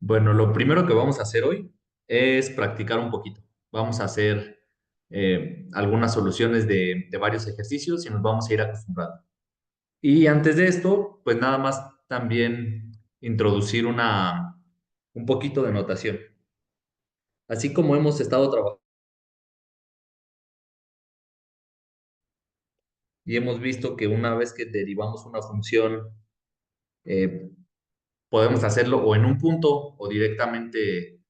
Bueno, lo primero que vamos a hacer hoy es practicar un poquito. Vamos a hacer algunas soluciones de varios ejercicios y nos vamos a ir acostumbrando. Y antes de esto, pues nada más también introducir un poquito de notación. Así como hemos estado trabajando y hemos visto que una vez que derivamos una función, eh, podemos hacerlo o en un punto o directamente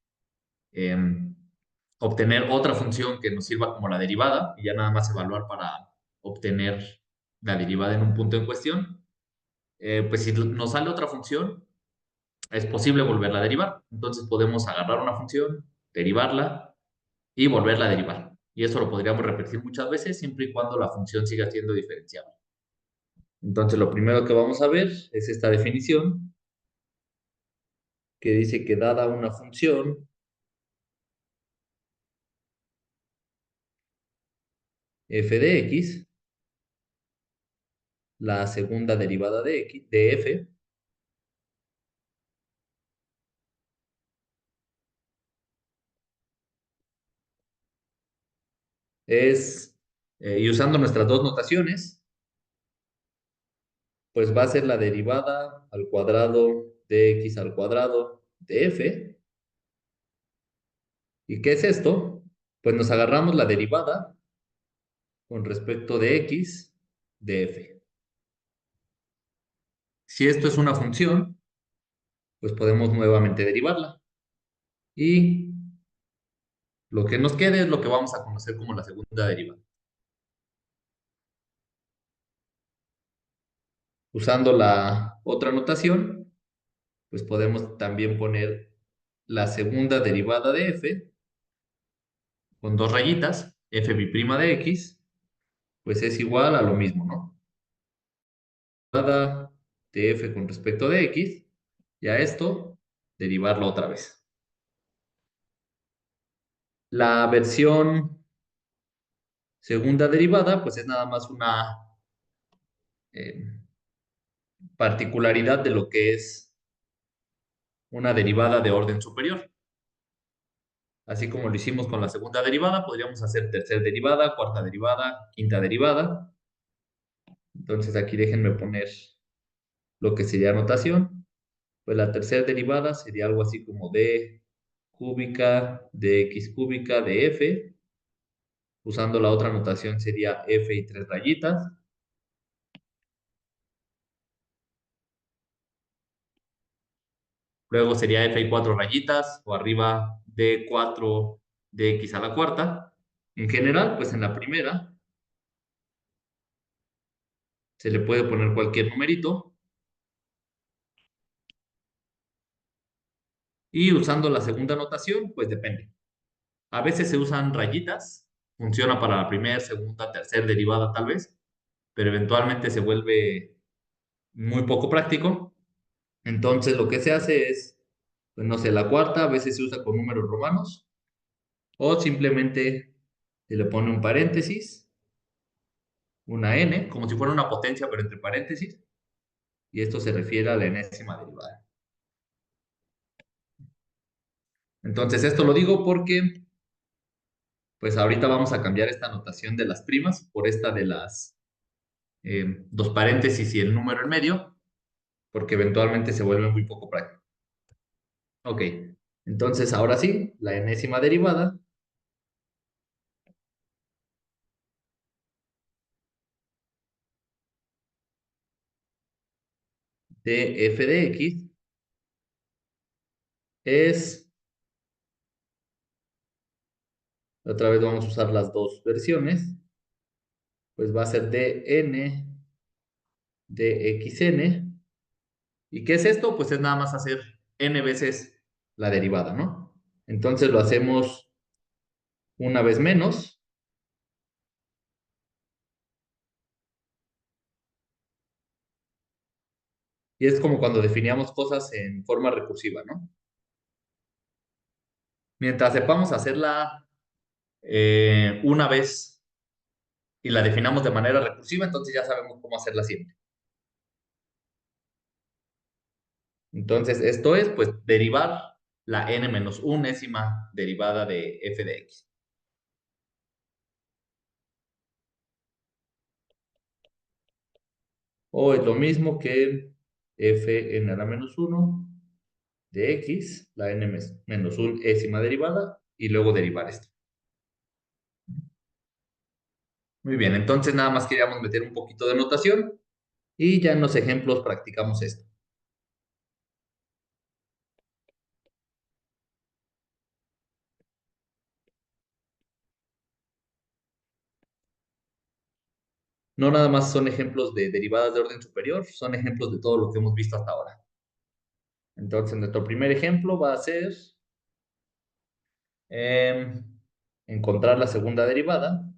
em, obtener otra función que nos sirva como la derivada y ya nada más evaluar para obtener la derivada en un punto en cuestión. Pues si nos sale otra función, es posible volverla a derivar. Entonces podemos agarrar una función, derivarla y volverla a derivar. Y eso lo podríamos repetir muchas veces siempre y cuando la función siga siendo diferenciable. Entonces lo primero que vamos a ver es esta definición que dice que dada una función f de x, la segunda derivada de x, de f, es, y usando nuestras dos notaciones, pues va a ser la derivada al cuadrado de x al cuadrado de f. ¿Y qué es esto? Pues nos agarramos la derivada con respecto de x de f. Si esto es una función, pues podemos nuevamente derivarla. Y lo que nos quede es lo que vamos a conocer como la segunda derivada. Usando la otra notación, pues podemos también poner la segunda derivada de f con dos rayitas, f bi'prima de x, pues es igual a lo mismo, ¿no? Derivada de f con respecto de x, y a esto derivarlo otra vez. La versión segunda derivada, pues es nada más una eh, particularidad de lo que es una derivada de orden superior. Así como lo hicimos con la segunda derivada, podríamos hacer tercera derivada, cuarta derivada, quinta derivada. Entonces aquí déjenme poner lo que sería notación. Pues la tercera derivada sería algo así como d cúbica de x cúbica de f. Usando la otra notación sería f y tres rayitas. Luego sería f y cuatro rayitas o arriba d cuatro de x a la cuarta. En general, pues en la primera se le puede poner cualquier numerito. Y usando la segunda notación, pues depende. A veces se usan rayitas, funciona para la primera, segunda, tercera derivada tal vez, pero eventualmente se vuelve muy poco práctico. Entonces lo que se hace es, pues no sé, la cuarta a veces se usa con números romanos o simplemente se le pone un paréntesis, una n, como si fuera una potencia, pero entre paréntesis, y esto se refiere a la enésima derivada. Entonces esto lo digo porque, pues ahorita vamos a cambiar esta notación de las primas por esta de las dos paréntesis y el número en medio, porque eventualmente se vuelve muy poco práctico. Ok, entonces ahora sí, la enésima derivada de f de x es, otra vez vamos a usar las dos versiones, pues va a ser dn de xn. ¿Y qué es esto? Pues es nada más hacer n veces la derivada, ¿no? Entonces lo hacemos una vez menos, y es como cuando definíamos cosas en forma recursiva, ¿no? Mientras sepamos hacerla una vez y la definamos de manera recursiva, entonces ya sabemos cómo hacerla siempre. Entonces, esto es, pues, derivar. la n menos unésima derivada de f de x. O es lo mismo que fn a la menos 1 de x, la n menos unésima derivada, y luego derivar esto. Muy bien, entonces nada más queríamos meter un poquito de notación y ya en los ejemplos practicamos esto. No nada más son ejemplos de derivadas de orden superior, son ejemplos de todo lo que hemos visto hasta ahora. Entonces, nuestro primer ejemplo va a ser em, encontrar la segunda derivada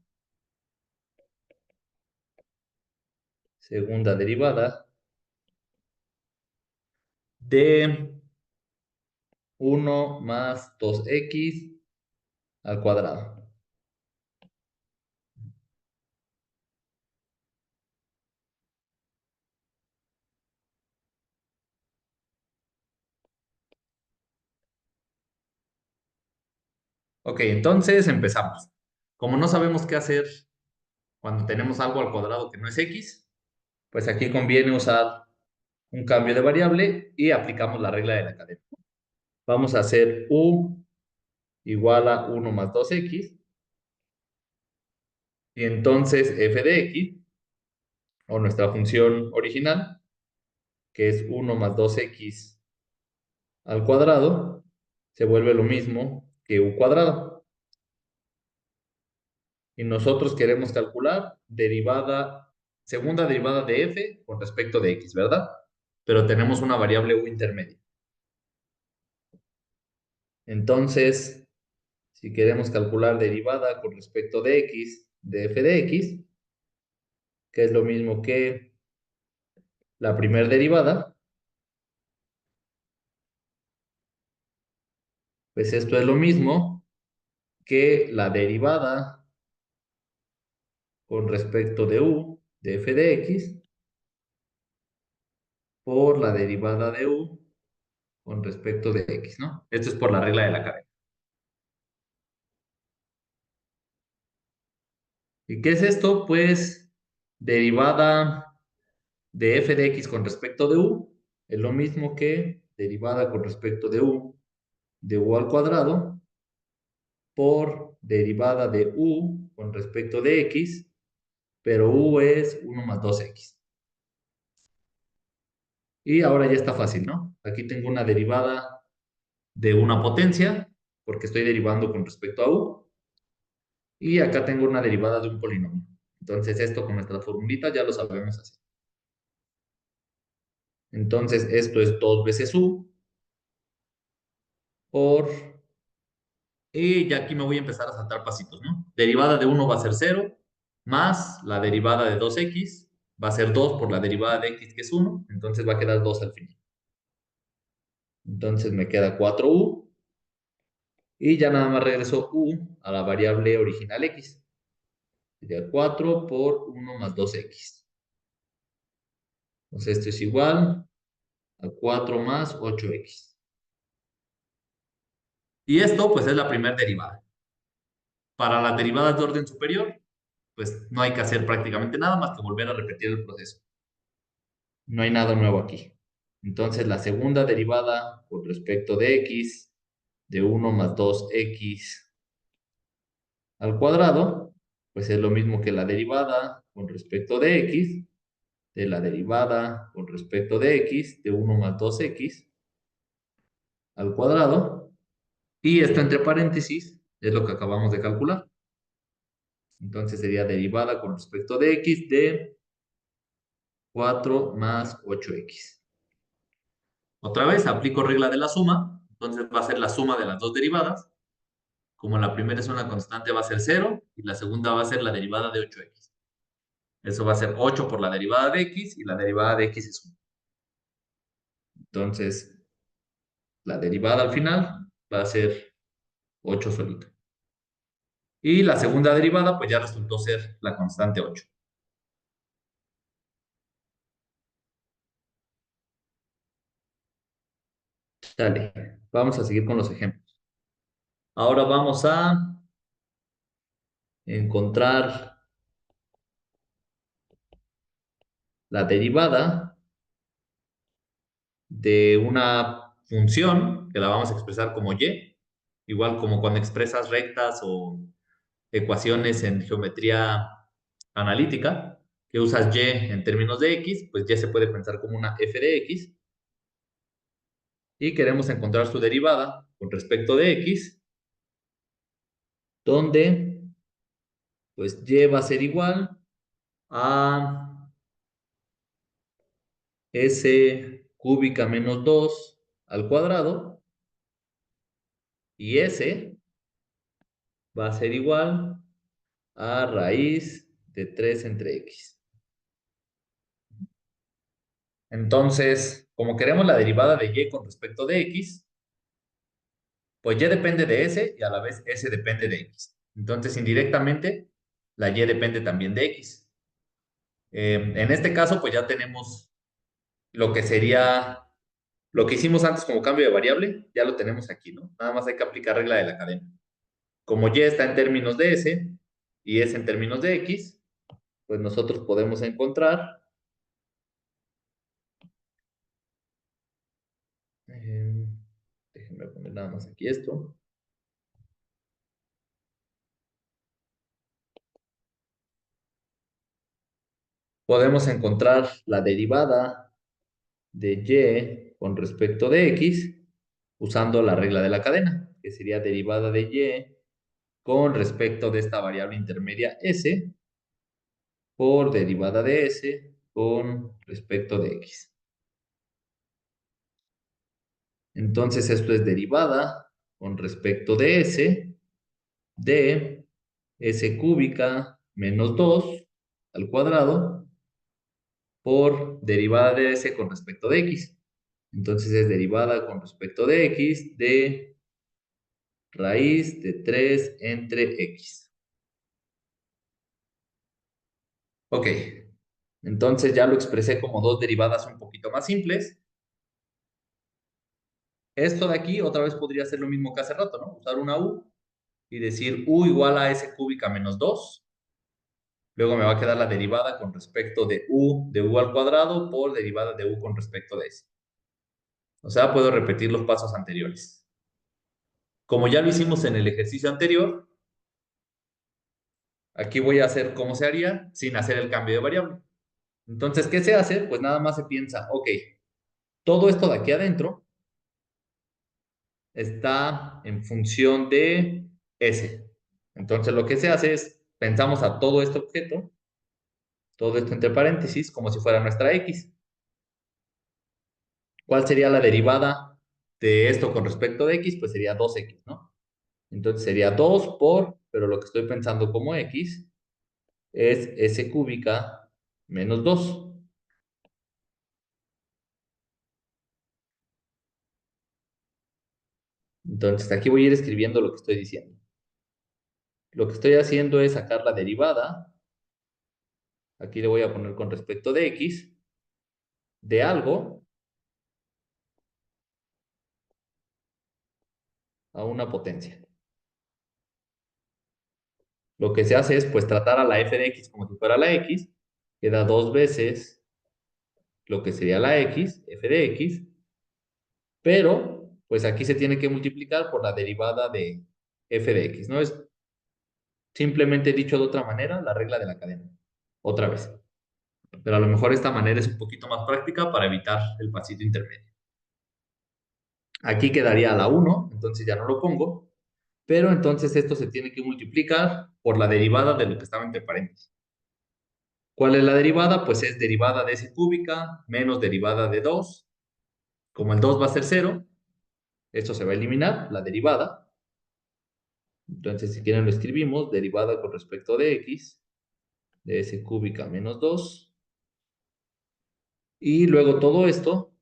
de 1 más 2x al cuadrado. Ok, entonces empezamos. Como no sabemos qué hacer cuando tenemos algo al cuadrado que no es x, pues aquí conviene usar un cambio de variable y aplicamos la regla de la cadena. Vamos a hacer u igual a 1 más 2x, y entonces f de x, o nuestra función original, que es 1 más 2x al cuadrado, se vuelve lo mismo que u cuadrado. Y nosotros queremos calcular segunda derivada de f con respecto de x, ¿verdad? Pero tenemos una variable u intermedia. Entonces, si queremos calcular derivada con respecto de x, de f de x, que es lo mismo que la primera derivada, pues esto es lo mismo que la derivada con respecto de u, de f de x, por la derivada de u con respecto de x, ¿no? Esto es por la regla de la cadena. ¿Y qué es esto? Pues derivada de f de x con respecto de u es lo mismo que derivada con respecto de u al cuadrado, por derivada de u con respecto de x, pero u es 1 más 2x. Y ahora ya está fácil, ¿no? Aquí tengo una derivada de una potencia, porque estoy derivando con respecto a u, y acá tengo una derivada de un polinomio. Entonces esto con nuestra formulita ya lo sabemos hacer. Entonces esto es 2 veces u por... Y ya aquí me voy a empezar a saltar pasitos, ¿no? Derivada de uno va a ser cero, más la derivada de 2x va a ser 2 por la derivada de x, que es uno, entonces va a quedar 2 al final. Entonces me queda 4u, y ya nada más regreso u a la variable original x. Sería 4 por 1 más 2x. Entonces esto es igual a 4 más 8x. Y esto pues es la primera derivada. Para las derivadas de orden superior, pues no hay que hacer prácticamente nada más que volver a repetir el proceso. No hay nada nuevo aquí. Entonces la segunda derivada con respecto de x, de 1 más 2x al cuadrado, pues es lo mismo que la derivada con respecto de x, de la derivada con respecto de x, de 1 más 2x al cuadrado, y esto entre paréntesis es lo que acabamos de calcular. Entonces sería derivada con respecto de x de 4 más 8x. Otra vez aplico regla de la suma, entonces va a ser la suma de las dos derivadas. Como la primera es una constante, va a ser cero, y la segunda va a ser la derivada de 8x. Eso va a ser 8 por la derivada de x, y la derivada de x es 1. Entonces, la derivada al final va a ser 8 solito. Y la segunda derivada, pues ya resultó ser la constante 8. Dale, vamos a seguir con los ejemplos. Ahora vamos a encontrar la derivada de una función que la vamos a expresar como y, igual como cuando expresas rectas o ecuaciones en geometría analítica, que usas y en términos de x, pues y se puede pensar como una f de x, y queremos encontrar su derivada con respecto de x, donde pues y va a ser igual a s cúbica menos 2 al cuadrado, y s va a ser igual a raíz de 3 entre x. Entonces, como queremos la derivada de y con respecto de x, pues y depende de s y a la vez s depende de x. Entonces, indirectamente, la y depende también de x. En este caso, pues ya tenemos lo que sería, lo que hicimos antes como cambio de variable, ya lo tenemos aquí, ¿no? Nada más hay que aplicar regla de la cadena. Como y está en términos de s y s en términos de x, pues nosotros podemos encontrar, eh, déjenme poner nada más aquí esto. Podemos encontrar la derivada de y con respecto de x usando la regla de la cadena, que sería derivada de y con respecto de esta variable intermedia s por derivada de s con respecto de x. Entonces esto es derivada con respecto de s de s cúbica menos 2 al cuadrado por derivada de s con respecto de x. Entonces es derivada con respecto de x de raíz de 3 entre x. Ok, entonces ya lo expresé como dos derivadas un poquito más simples. Esto de aquí otra vez podría ser lo mismo que hace rato, ¿no? Usar una u y decir u igual a s cúbica menos 2. Luego me va a quedar la derivada con respecto de u al cuadrado por derivada de u con respecto de s. O sea, puedo repetir los pasos anteriores. Como ya lo hicimos en el ejercicio anterior, aquí voy a hacer cómo se haría sin hacer el cambio de variable. Entonces, ¿qué se hace? Pues nada más se piensa, ok, todo esto de aquí adentro está en función de S. Entonces, lo que se hace es, pensamos a todo este objeto, todo esto entre paréntesis, como si fuera nuestra X. ¿Cuál sería la derivada de esto con respecto de X? Pues sería 2X, ¿no? Entonces sería 2 por, pero lo que estoy pensando como X es S cúbica menos 2. Entonces aquí voy a ir escribiendo lo que estoy diciendo. Lo que estoy haciendo es sacar la derivada. Aquí le voy a poner con respecto de X, de algo a una potencia. Lo que se hace es pues tratar a la f de x como si fuera la x, queda dos veces lo que sería la x, f de x, pero pues aquí se tiene que multiplicar por la derivada de f de x, ¿no? Es simplemente dicho de otra manera, la regla de la cadena. Otra vez. Pero a lo mejor esta manera es un poquito más práctica para evitar el pasito intermedio. Aquí quedaría la 1, entonces ya no lo pongo, pero entonces esto se tiene que multiplicar por la derivada de lo que estaba entre paréntesis. ¿Cuál es la derivada? Pues es derivada de s cúbica menos derivada de 2. Como el 2 va a ser 0, esto se va a eliminar, la derivada. Entonces, si quieren lo escribimos, derivada con respecto de x, de s cúbica menos 2. Y luego todo esto,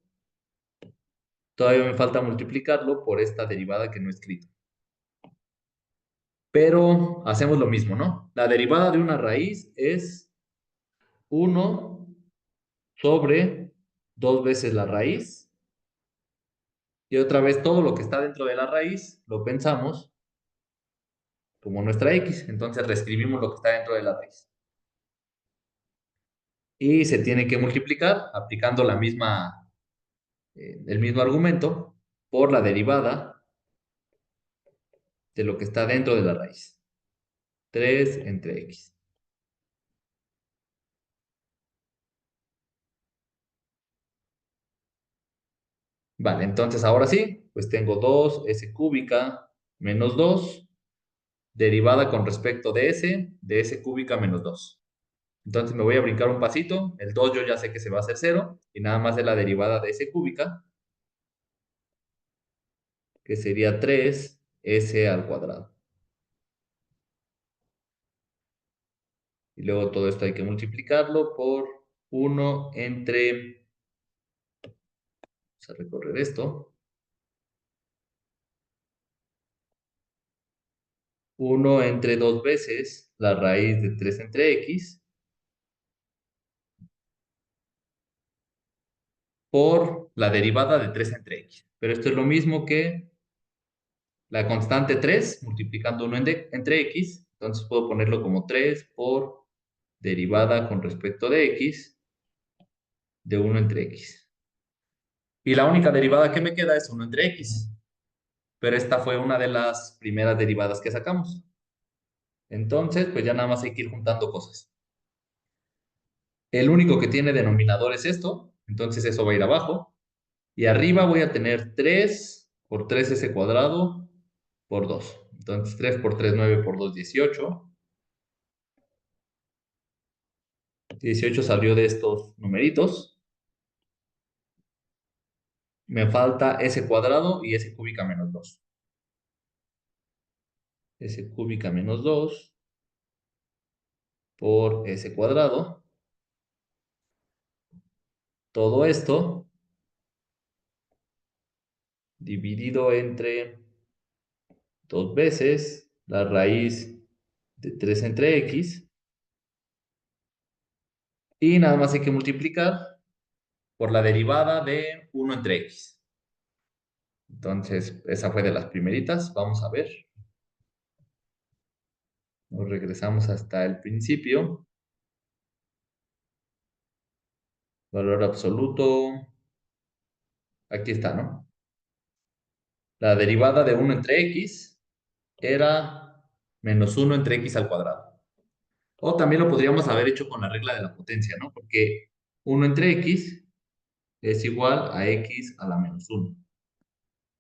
todavía me falta multiplicarlo por esta derivada que no he escrito. Pero hacemos lo mismo, ¿no? La derivada de una raíz es 1 sobre 2 veces la raíz. Y otra vez todo lo que está dentro de la raíz lo pensamos como nuestra x. Entonces reescribimos lo que está dentro de la raíz. Y se tiene que multiplicar aplicando el mismo argumento por la derivada de lo que está dentro de la raíz. 3 entre x. Vale, entonces ahora sí, pues tengo 2s cúbica menos 2 derivada con respecto de s cúbica menos 2. Entonces me voy a brincar un pasito. El 2 yo ya sé que se va a hacer cero y nada más de la derivada de s cúbica, que sería 3s al cuadrado. Y luego todo esto hay que multiplicarlo por 1 entre, vamos a recorrer esto, 1 entre 2 veces la raíz de 3 entre x por la derivada de 3 entre x. Pero esto es lo mismo que la constante 3 multiplicando 1 entre x. Entonces puedo ponerlo como 3 por derivada con respecto de x de 1 entre x. Y la única derivada que me queda es 1 entre x. Pero esta fue una de las primeras derivadas que sacamos. Entonces, pues ya nada más hay que ir juntando cosas. El único que tiene denominador es esto, entonces eso va a ir abajo. Y arriba voy a tener 3 por 3s cuadrado por 2. Entonces 3 por 3, 9 por 2, 18. 18 salió de estos numeritos. Me falta s cuadrado y s cúbica menos 2. S cúbica menos 2 por s cuadrado. Todo esto dividido entre 2 veces la raíz de 3 entre x. Y nada más hay que multiplicar por la derivada de 1 entre x. Entonces, esa fue de las primeritas. Vamos a ver. Nos regresamos hasta el principio. Valor absoluto. Aquí está, ¿no? La derivada de 1 entre x era menos 1 entre x al cuadrado. O también lo podríamos haber hecho con la regla de la potencia, ¿no? Porque 1 entre x es igual a x a la menos 1.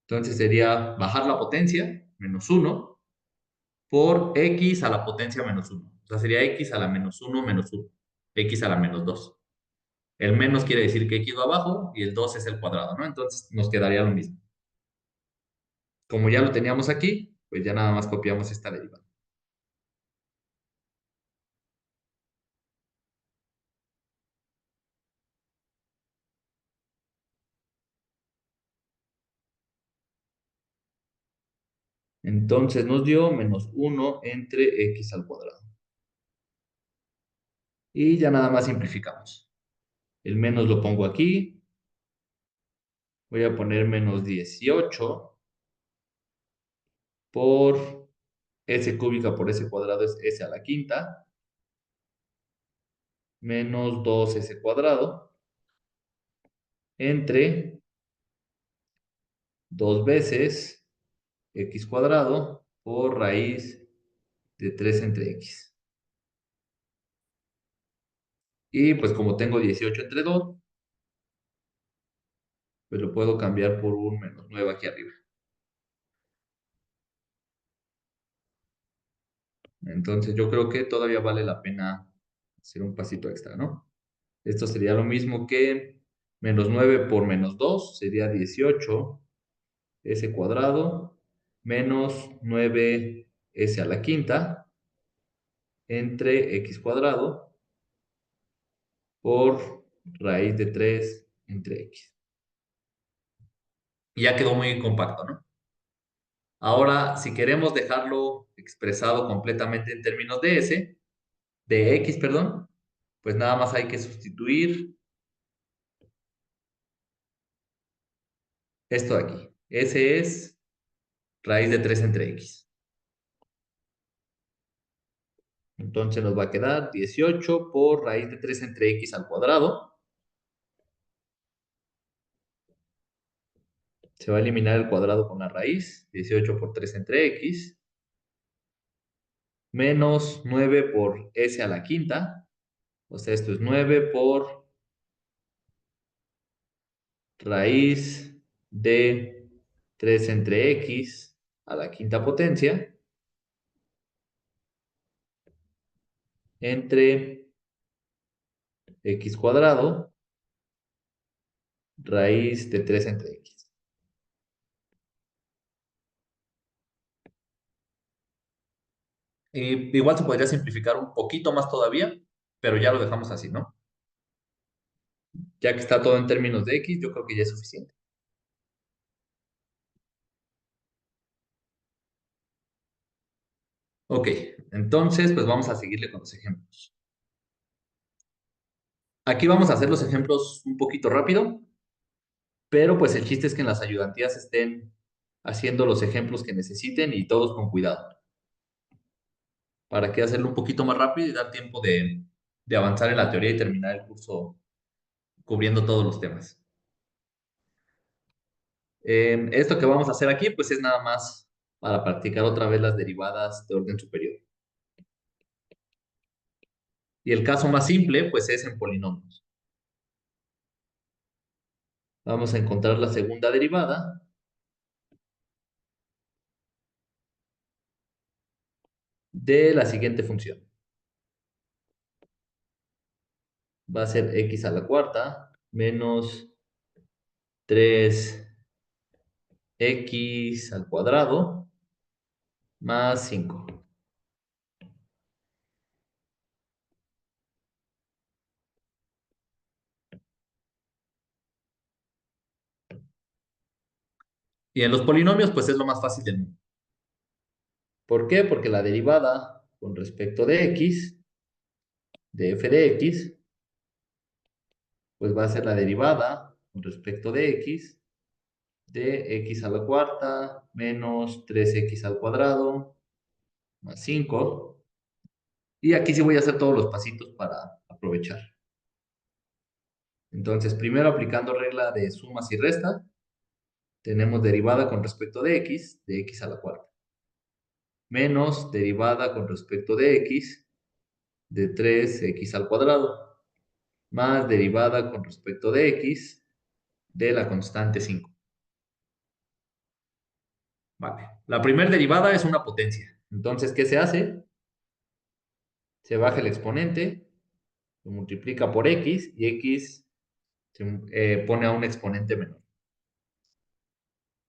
Entonces sería bajar la potencia, menos 1, por x a la potencia menos 1. O sea, sería x a la menos 1 menos 1. X a la menos 2. El menos quiere decir que x va abajo y el 2 es el cuadrado, ¿no? Entonces nos quedaría lo mismo. Como ya lo teníamos aquí, pues ya nada más copiamos esta derivada. Entonces nos dio menos 1 entre x al cuadrado. Y ya nada más simplificamos. El menos lo pongo aquí. Voy a poner menos 18 por s cúbica por s cuadrado es s a la quinta. Menos 2s cuadrado entre 2 veces x cuadrado por raíz de 3 entre x. Y pues como tengo 18 entre 2, pues lo puedo cambiar por un menos 9 aquí arriba. Entonces yo creo que todavía vale la pena hacer un pasito extra, ¿no? Esto sería lo mismo que menos 9 por menos 2 sería 18 s cuadrado menos 9s a la quinta entre x cuadrado por raíz de 3 entre x. Y ya quedó muy compacto, ¿no? Ahora, si queremos dejarlo expresado completamente en términos de de x, perdón, pues nada más hay que sustituir esto de aquí. Ese es raíz de 3 entre x. Entonces nos va a quedar 18 por raíz de 3 entre x al cuadrado. Se va a eliminar el cuadrado con la raíz. 18 por 3 entre x. Menos 9 por s a la quinta. O sea, esto es 9 por raíz de 3 entre x a la quinta potencia entre x cuadrado raíz de 3 entre x. Y igual se podría simplificar un poquito más todavía, pero ya lo dejamos así, ¿no? Ya que está todo en términos de x, yo creo que ya es suficiente. Ok, entonces pues vamos a seguirle con los ejemplos. Aquí vamos a hacer los ejemplos un poquito rápido, pero pues el chiste es que en las ayudantías estén haciendo los ejemplos que necesiten y todos con cuidado, para que hacerlo un poquito más rápido y dar tiempo de avanzar en la teoría y terminar el curso cubriendo todos los temas. Esto que vamos a hacer aquí pues es nada más para practicar otra vez las derivadas de orden superior. Y el caso más simple pues es en polinomios. Vamos a encontrar la segunda derivada de la siguiente función. Va a ser x a la cuarta menos 3x al cuadrado más 5. Y en los polinomios, pues es lo más fácil del mundo. ¿Por qué? Porque la derivada con respecto de x, de f de x, pues va a ser la derivada con respecto de x, de x a la cuarta menos 3x al cuadrado más 5. Y aquí sí voy a hacer todos los pasitos para aprovechar. Entonces, primero aplicando regla de sumas y restas, tenemos derivada con respecto de x a la cuarta, menos derivada con respecto de 3x al cuadrado, más derivada con respecto de x de la constante 5. Vale. La primera derivada es una potencia. Entonces, ¿qué se hace? Se baja el exponente, se multiplica por x y x se pone a un exponente menor.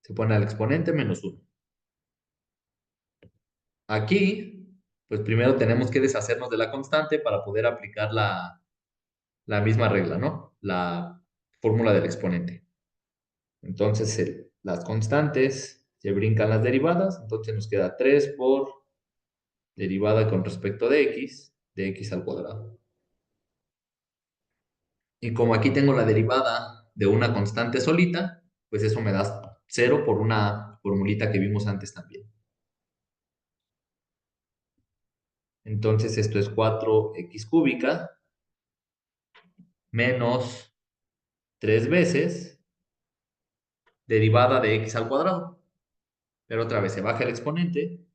Se pone al exponente menos 1. Aquí, pues primero tenemos que deshacernos de la constante para poder aplicar la misma regla, ¿no? La fórmula del exponente. Entonces, las constantes se brincan las derivadas, entonces nos queda 3 por derivada con respecto de x al cuadrado. Y como aquí tengo la derivada de una constante solita, pues eso me da 0 por una formulita que vimos antes también. Entonces esto es 4x cúbica menos 3 veces derivada de x al cuadrado. Pero otra vez se baja el exponente,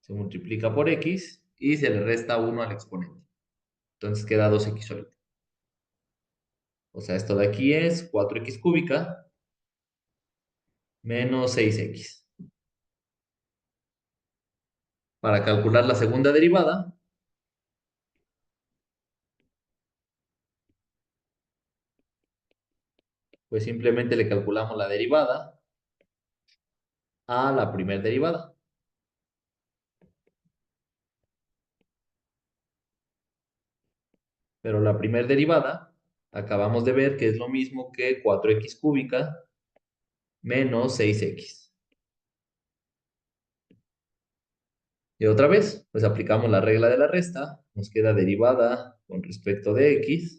se multiplica por x y se le resta 1 al exponente. Entonces queda 2x solito. O sea, esto de aquí es 4x cúbica menos 6x. Para calcular la segunda derivada, pues simplemente le calculamos la derivada a la primera derivada. Pero la primera derivada, acabamos de ver que es lo mismo que 4x cúbica menos 6x. Y otra vez, pues aplicamos la regla de la resta, nos queda derivada con respecto de x.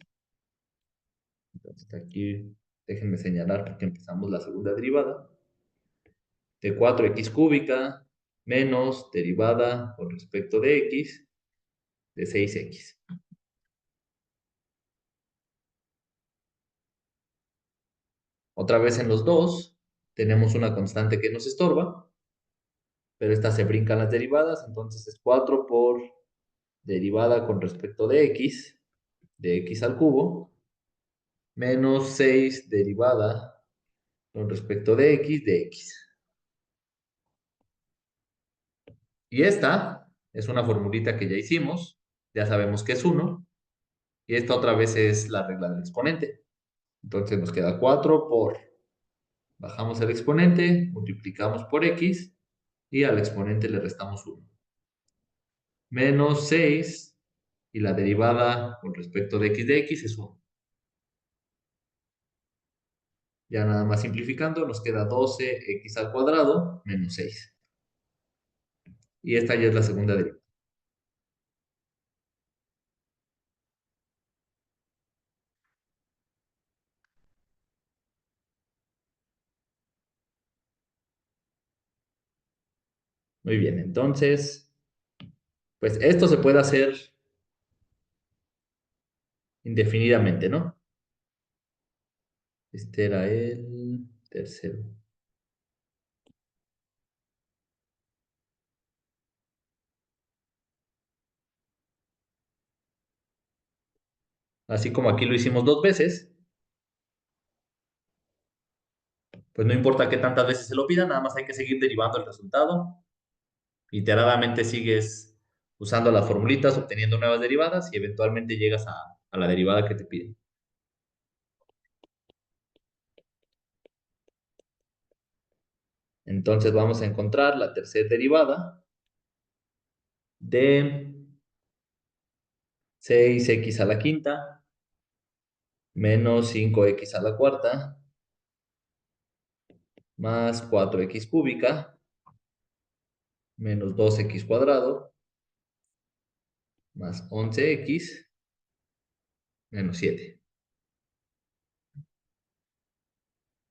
Entonces aquí déjenme señalar porque empezamos la segunda derivada. de 4x cúbica menos derivada con respecto de x de 6x. Otra vez en los dos tenemos una constante que nos estorba, pero esta se brincan las derivadas, entonces es 4 por derivada con respecto de x al cubo, menos 6 derivada con respecto de x. Y esta es una formulita que ya hicimos, ya sabemos que es 1, y esta otra vez es la regla del exponente. Entonces nos queda 4 por, bajamos el exponente, multiplicamos por x, y al exponente le restamos 1. Menos 6, y la derivada con respecto de x es 1. Ya nada más simplificando, nos queda 12x al cuadrado menos 6. Y esta ya es la segunda derivada. Muy bien, entonces, pues esto se puede hacer indefinidamente, ¿no? Este era el tercero. Así como aquí lo hicimos dos veces, pues no importa qué tantas veces se lo pida, nada más hay que seguir derivando el resultado. Iteradamente sigues usando las formulitas, obteniendo nuevas derivadas y eventualmente llegas a la derivada que te piden. Entonces vamos a encontrar la tercera derivada de 6x a la quinta menos 5x a la cuarta más 4x cúbica menos 2x cuadrado más 11x menos 7.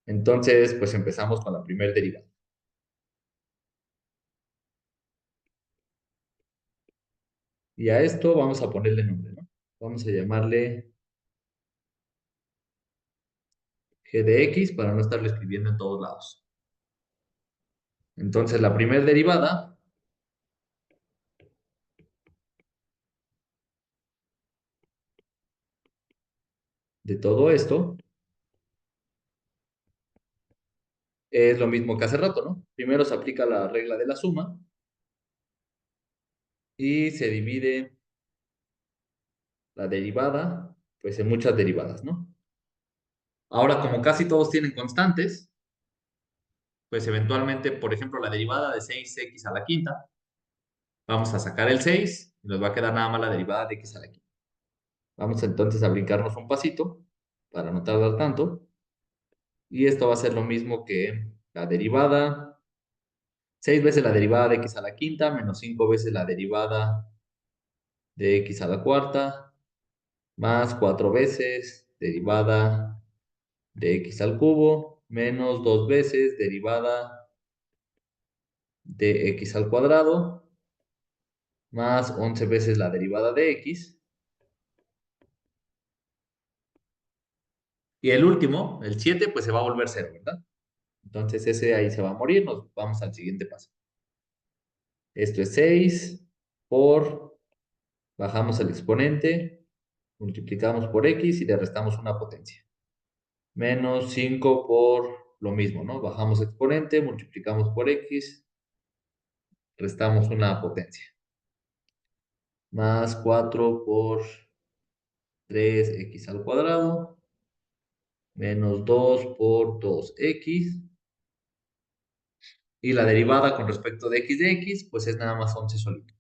Entonces, pues empezamos con la primera derivada. Y a esto vamos a ponerle nombre, ¿no? Vamos a llamarle g de x para no estarlo escribiendo en todos lados. Entonces, la primera derivada de todo esto es lo mismo que hace rato, ¿no? Primero se aplica la regla de la suma y se divide la derivada, pues en muchas derivadas, ¿no? Ahora, como casi todos tienen constantes, pues eventualmente, por ejemplo, la derivada de 6x a la quinta, vamos a sacar el 6 y nos va a quedar nada más la derivada de x a la quinta. Vamos entonces a brincarnos un pasito para no tardar tanto. Y esto va a ser lo mismo que la derivada, 6 veces la derivada de x a la quinta, menos 5 veces la derivada de x a la cuarta, más 4 veces derivada de x al cubo, menos 2 veces derivada de x al cuadrado, más 11 veces la derivada de x. Y el último, el 7 pues se va a volver cero, ¿verdad? Entonces ese ahí se va a morir, nos vamos al siguiente paso. Esto es 6 por, bajamos el exponente, multiplicamos por x y le restamos una potencia. Menos 5 por lo mismo, ¿no? Bajamos exponente, multiplicamos por x, restamos una potencia. Más 4 por 3x al cuadrado, menos 2 por 2x. Y la derivada con respecto de x, pues es nada más 11 solito.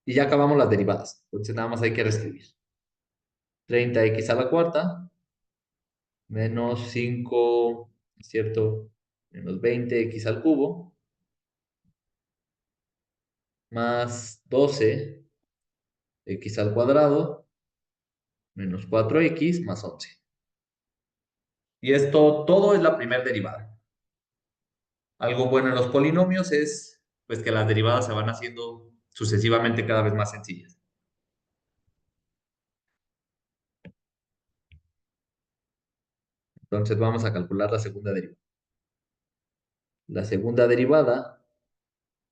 Y ya acabamos las derivadas. Entonces nada más hay que reescribir. 30x a la cuarta, menos 5, ¿cierto? Menos 20x al cubo, más 12x al cuadrado, menos 4x, más 11. Y esto todo es la primera derivada. Algo bueno en los polinomios es pues que las derivadas se van haciendo sucesivamente cada vez más sencillas. Entonces vamos a calcular la segunda derivada. La segunda derivada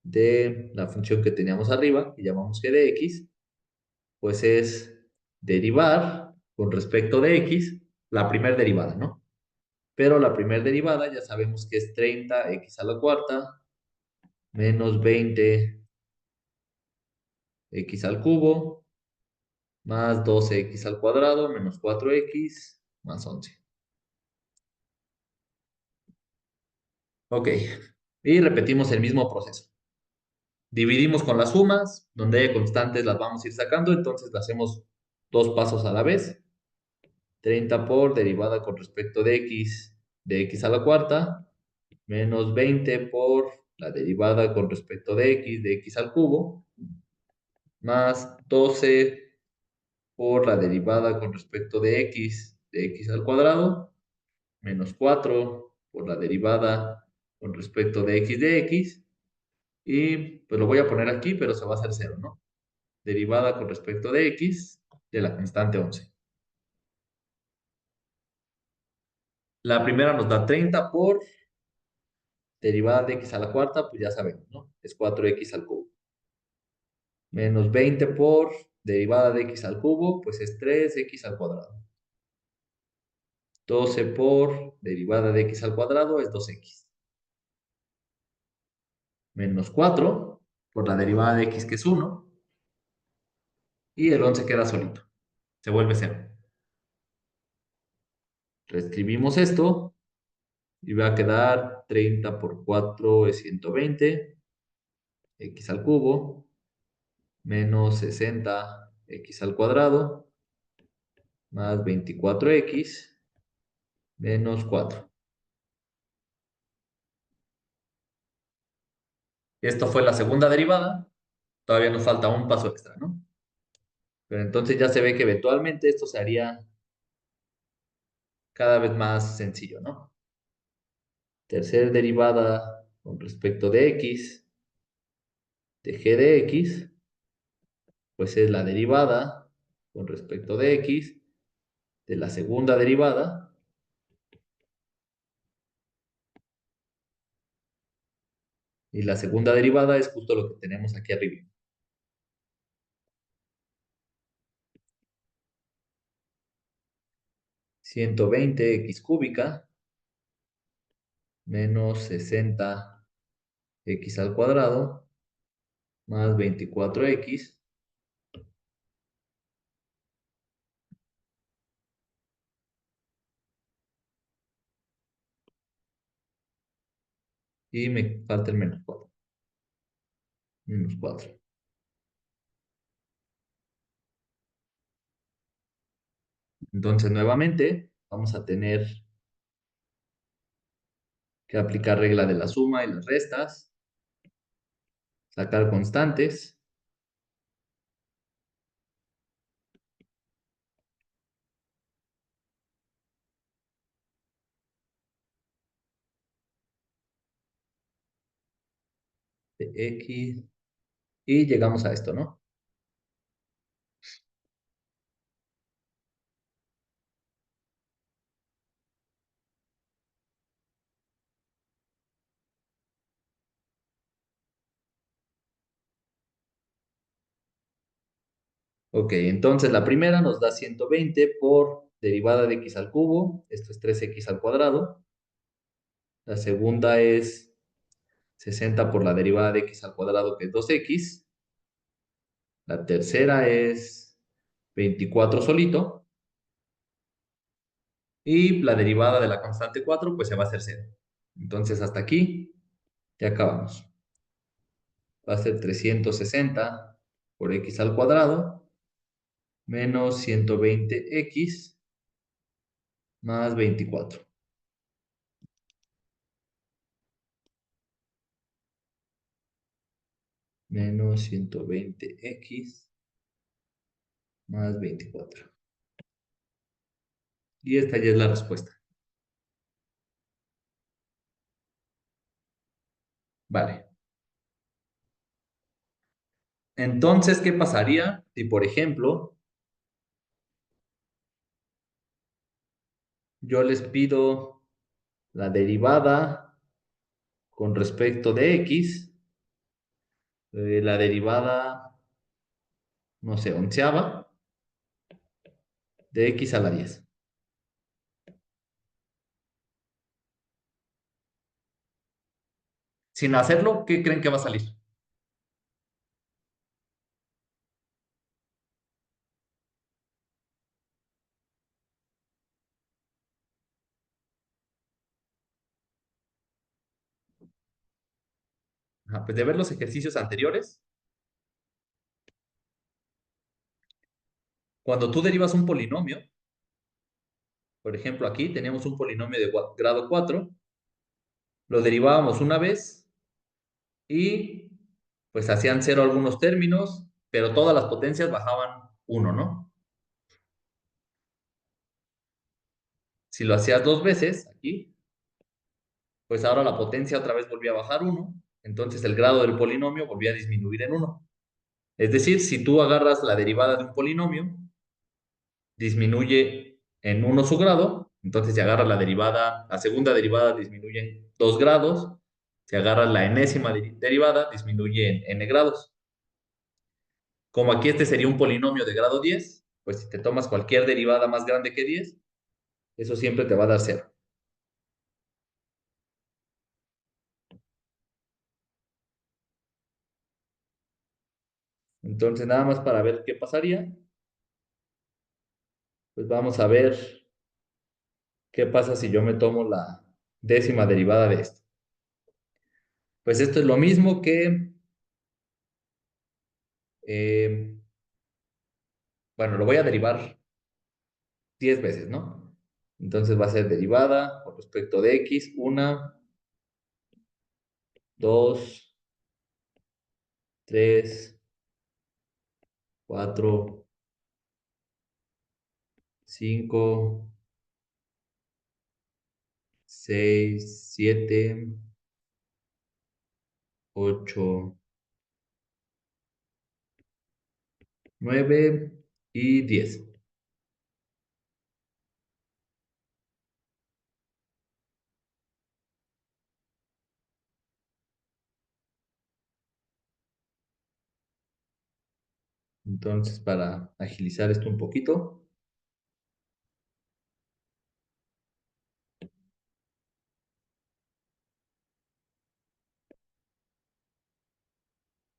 de la función que teníamos arriba, que llamamos g de x, pues es derivar con respecto de x la primera derivada, ¿no? Pero la primera derivada ya sabemos que es 30x a la cuarta menos 20x al cubo más 12x al cuadrado menos 4x más 11. Ok, y repetimos el mismo proceso. Dividimos con las sumas, donde haya constantes las vamos a ir sacando, entonces las hacemos dos pasos a la vez. 30 por derivada con respecto de x a la cuarta, menos 20 por la derivada con respecto de x al cubo, más 12 por la derivada con respecto de x al cuadrado, menos 4 por la derivada con respecto de x, y pues lo voy a poner aquí, pero se va a hacer cero, ¿no? Derivada con respecto de x de la constante 11. La primera nos da 30 por derivada de x a la cuarta, pues ya sabemos, ¿no? Es 4x al cubo. Menos 20 por derivada de x al cubo, pues es 3x al cuadrado. 12 por derivada de x al cuadrado es 2x. Menos 4 por la derivada de x, que es 1. Y el 11 queda solito. Se vuelve 0. Reescribimos esto y va a quedar 30 por 4 es 120. X al cubo menos 60x al cuadrado más 24x menos 4. Esto fue la segunda derivada. Todavía nos falta un paso extra, ¿no? Pero entonces ya se ve que eventualmente esto se haría cada vez más sencillo, ¿no? Tercera derivada con respecto de x, de g de x, pues es la derivada con respecto de x de la segunda derivada. Y la segunda derivada es justo lo que tenemos aquí arriba. 120x cúbica menos 60x al cuadrado más 24x y me falta el menos 4. Menos 4. Entonces, nuevamente, vamos a tener que aplicar regla de la suma y las restas, sacar constantes. De x y llegamos a esto, ¿no? Ok, entonces la primera nos da 120 por derivada de x al cubo, esto es 3x al cuadrado. La segunda es 60 por la derivada de x al cuadrado, que es 2x. La tercera es 24 solito. Y la derivada de la constante 4 pues se va a hacer 0. Entonces hasta aquí ya acabamos. Va a ser 360 por x al cuadrado menos 120x más 24. Menos 120x más 24. Y esta ya es la respuesta. Vale. Entonces, ¿qué pasaría si, por ejemplo, yo les pido la derivada con respecto de x, la derivada, no sé, onceava de x a la 10? Sin hacerlo, ¿qué creen que va a salir? Ajá, pues de ver los ejercicios anteriores, cuando tú derivas un polinomio, por ejemplo, aquí teníamos un polinomio de grado 4, lo derivábamos una vez y pues hacían cero algunos términos, pero todas las potencias bajaban uno, ¿no? Si lo hacías dos veces, aquí, pues ahora la potencia otra vez volvía a bajar uno, entonces el grado del polinomio volvía a disminuir en uno. Es decir, si tú agarras la derivada de un polinomio, disminuye en uno su grado, entonces si agarras la derivada, la segunda derivada disminuye en 2 grados, si agarras la enésima derivada, disminuye en n grados. Como aquí este sería un polinomio de grado 10, pues si te tomas cualquier derivada más grande que 10, eso siempre te va a dar cero. Entonces, nada más para ver qué pasaría, pues vamos a ver qué pasa si yo me tomo la décima derivada de esto. Pues esto es lo mismo que, eh, bueno, lo voy a derivar 10 veces, ¿no? Entonces va a ser derivada con respecto de x, una, dos, tres, cuatro, cinco, seis, siete, ocho, 9 y 10. Entonces, para agilizar esto un poquito,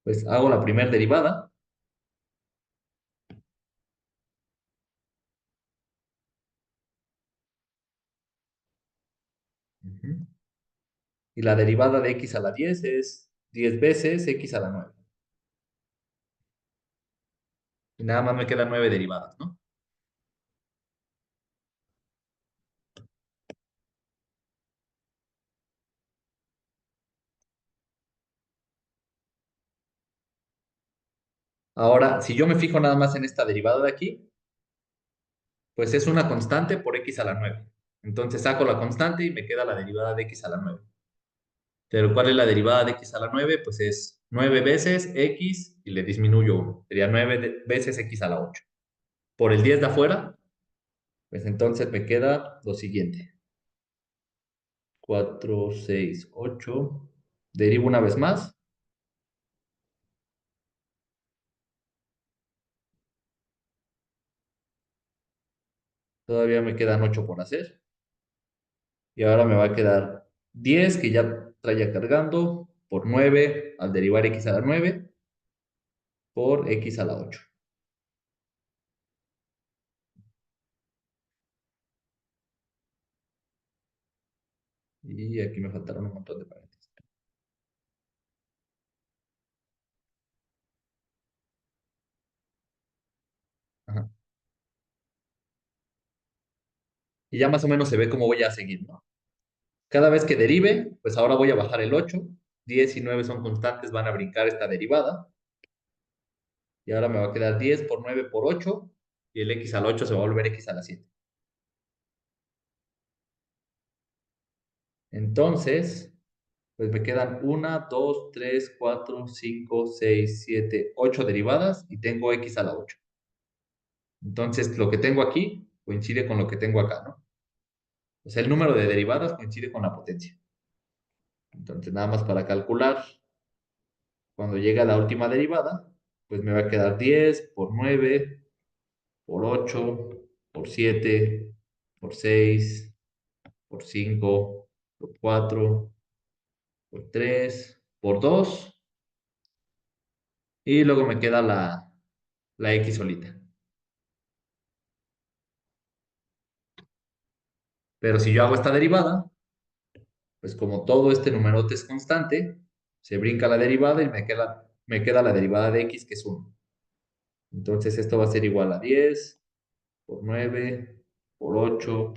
pues hago la primera derivada. Ujú. Y la derivada de x a la 10 es 10 veces x a la 9. Y nada más me quedan 9 derivadas, ¿no? Ahora, si yo me fijo nada más en esta derivada de aquí, pues es una constante por x a la 9. Entonces saco la constante y me queda la derivada de x a la 9. Pero ¿cuál es la derivada de x a la 9? Pues es 9 veces x y le disminuyo 1. Sería 9 veces x a la 8. Por el 10 de afuera, pues entonces me queda lo siguiente. 4, 6, 8. Derivo una vez más. Todavía me quedan 8 por hacer. Y ahora me va a quedar 10 que ya traía cargando por 9 al derivar x a la 9 por x a la 8. Y aquí me faltaron un montón de paréntesis. Ajá. Y ya más o menos se ve cómo voy a seguir, ¿no? Cada vez que derive, pues ahora voy a bajar el 8. 10 y 9 son constantes, van a brincar esta derivada. Y ahora me va a quedar 10 por 9 por 8. Y el x a la 8 se va a volver x a la 7. Entonces, Pues me quedan una, 2, 3, 4, 5, 6, 7, 8 derivadas y tengo x a la 8. Entonces, lo que tengo aquí coincide con lo que tengo acá, ¿no? O sea, el número de derivadas coincide con la potencia. Entonces, nada más para calcular, cuando llegue a la última derivada, pues me va a quedar 10 por 9 por 8 por 7 por 6 por 5 por 4 por 3 por 2 y luego me queda la x solita. Pero si yo hago esta derivada, pues como todo este numerote es constante, se brinca la derivada y me queda la derivada de x, que es 1. Entonces esto va a ser igual a 10 por 9 por 8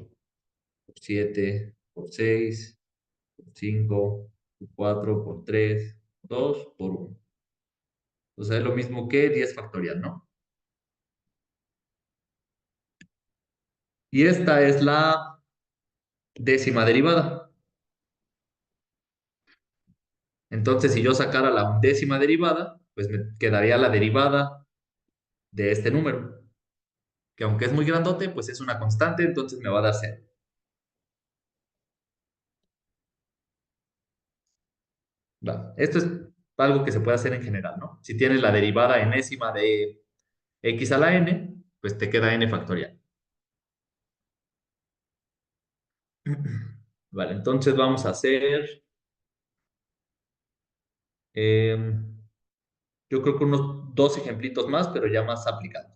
por 7 por 6 por 5 por 4 por 3 por 2 por 1. O sea, es lo mismo que 10 factorial, ¿no? Y esta es la décima derivada. Entonces, si yo sacara la undécima derivada, pues me quedaría la derivada de este número, que aunque es muy grandote, pues es una constante, entonces me va a dar cero. Va. Esto es algo que se puede hacer en general, ¿no? Si tienes la derivada enésima de x a la n, pues te queda n factorial. Vale, entonces vamos a hacer, yo creo que unos dos ejemplitos más, pero ya más aplicados.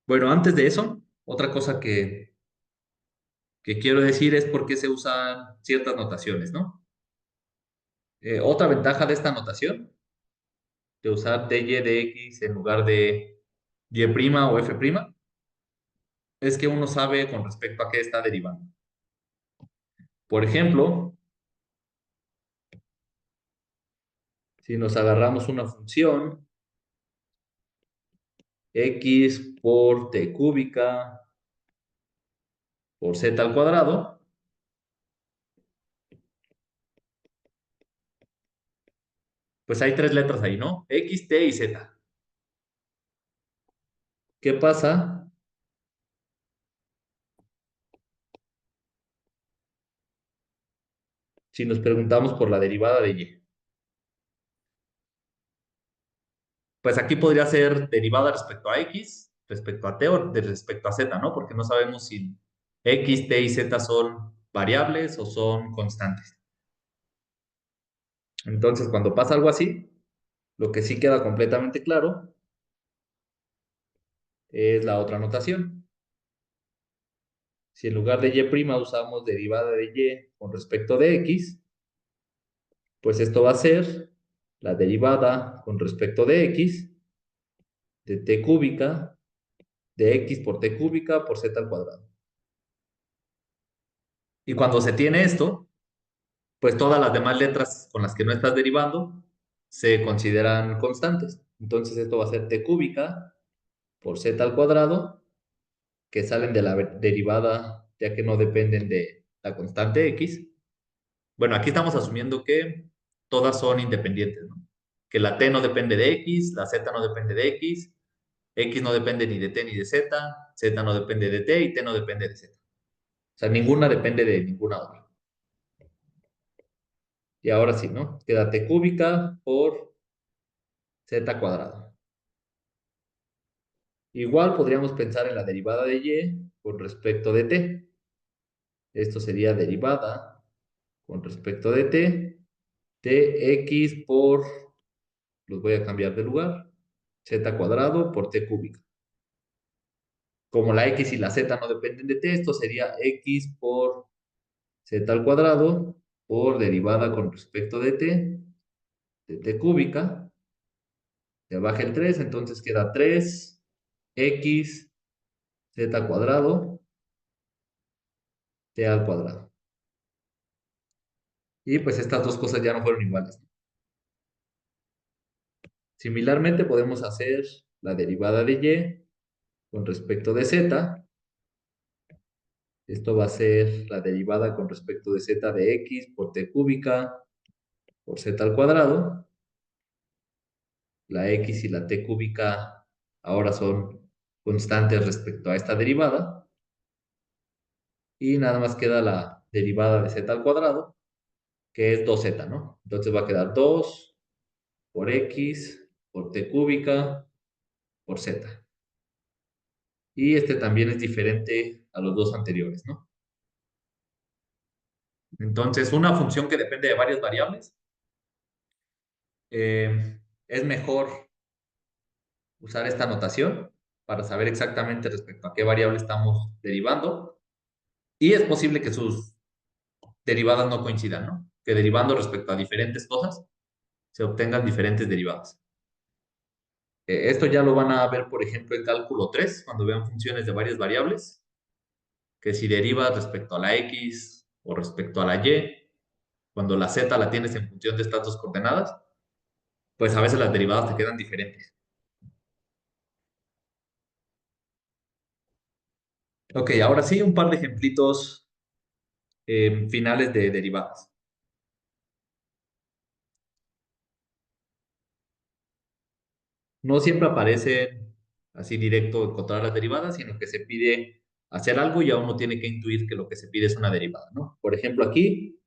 Bueno, antes de eso, otra cosa que quiero decir es por qué se usan ciertas notaciones, ¿no? Otra ventaja de esta notación, de usar dy de x en lugar de y' o f', es que uno sabe con respecto a qué está derivando. Por ejemplo, si nos agarramos una función x por t cúbica por z al cuadrado, pues hay tres letras ahí, ¿no? X, t y z. ¿Qué pasa si nos preguntamos por la derivada de y? Pues aquí podría ser derivada respecto a x, respecto a t o respecto a z, ¿no? Porque no sabemos si x, t y z son variables o son constantes. Entonces, cuando pasa algo así, lo que sí queda completamente claro es la otra notación. Si en lugar de y' usamos derivada de y con respecto de x, pues esto va a ser la derivada con respecto de x de t cúbica de x por t cúbica por z al cuadrado. Y cuando se tiene esto, pues todas las demás letras con las que no estás derivando se consideran constantes. Entonces esto va a ser t cúbica por z al cuadrado, que salen de la derivada ya que no dependen de la constante x. Bueno, aquí estamos asumiendo que todas son independientes, ¿no? Que la t no depende de x, la z no depende de x no depende ni de t ni de z, z no depende de t y t no depende de z. O sea, ninguna depende de ninguna otra. Y ahora sí, ¿no? Queda t cúbica por z cuadrado. Igual podríamos pensar en la derivada de y con respecto de t. Esto sería derivada con respecto de t, tx por, los voy a cambiar de lugar, z cuadrado por t cúbica. Como la x y la z no dependen de t, esto sería x por z al cuadrado por derivada con respecto de t cúbica. Se baja el 3, entonces queda 3x z cuadrado t al cuadrado. Y pues estas dos cosas ya no fueron iguales. Similarmente podemos hacer la derivada de y con respecto de z. Esto va a ser la derivada con respecto de z de x por t cúbica por z al cuadrado. La x y la t cúbica ahora son constantes respecto a esta derivada. Y nada más queda la derivada de z al cuadrado, que es 2z, ¿no? Entonces va a quedar 2 por x por t cúbica por z. Y este también es diferente a los dos anteriores, ¿no? Entonces, una función que depende de varias variables, es mejor usar esta notación para saber exactamente respecto a qué variable estamos derivando. Y es posible que sus derivadas no coincidan, ¿no? Que derivando respecto a diferentes cosas se obtengan diferentes derivadas. Esto ya lo van a ver, por ejemplo, en cálculo 3 cuando vean funciones de varias variables, que si derivas respecto a la x o respecto a la y, cuando la z la tienes en función de estas dos coordenadas, pues a veces las derivadas te quedan diferentes. Ok, ahora sí, un par de ejemplitos finales de derivadas. No siempre aparece así directo encontrar las derivadas, sino que se pide hacer algo y ya uno tiene que intuir que lo que se pide es una derivada, ¿no? Por ejemplo, aquí,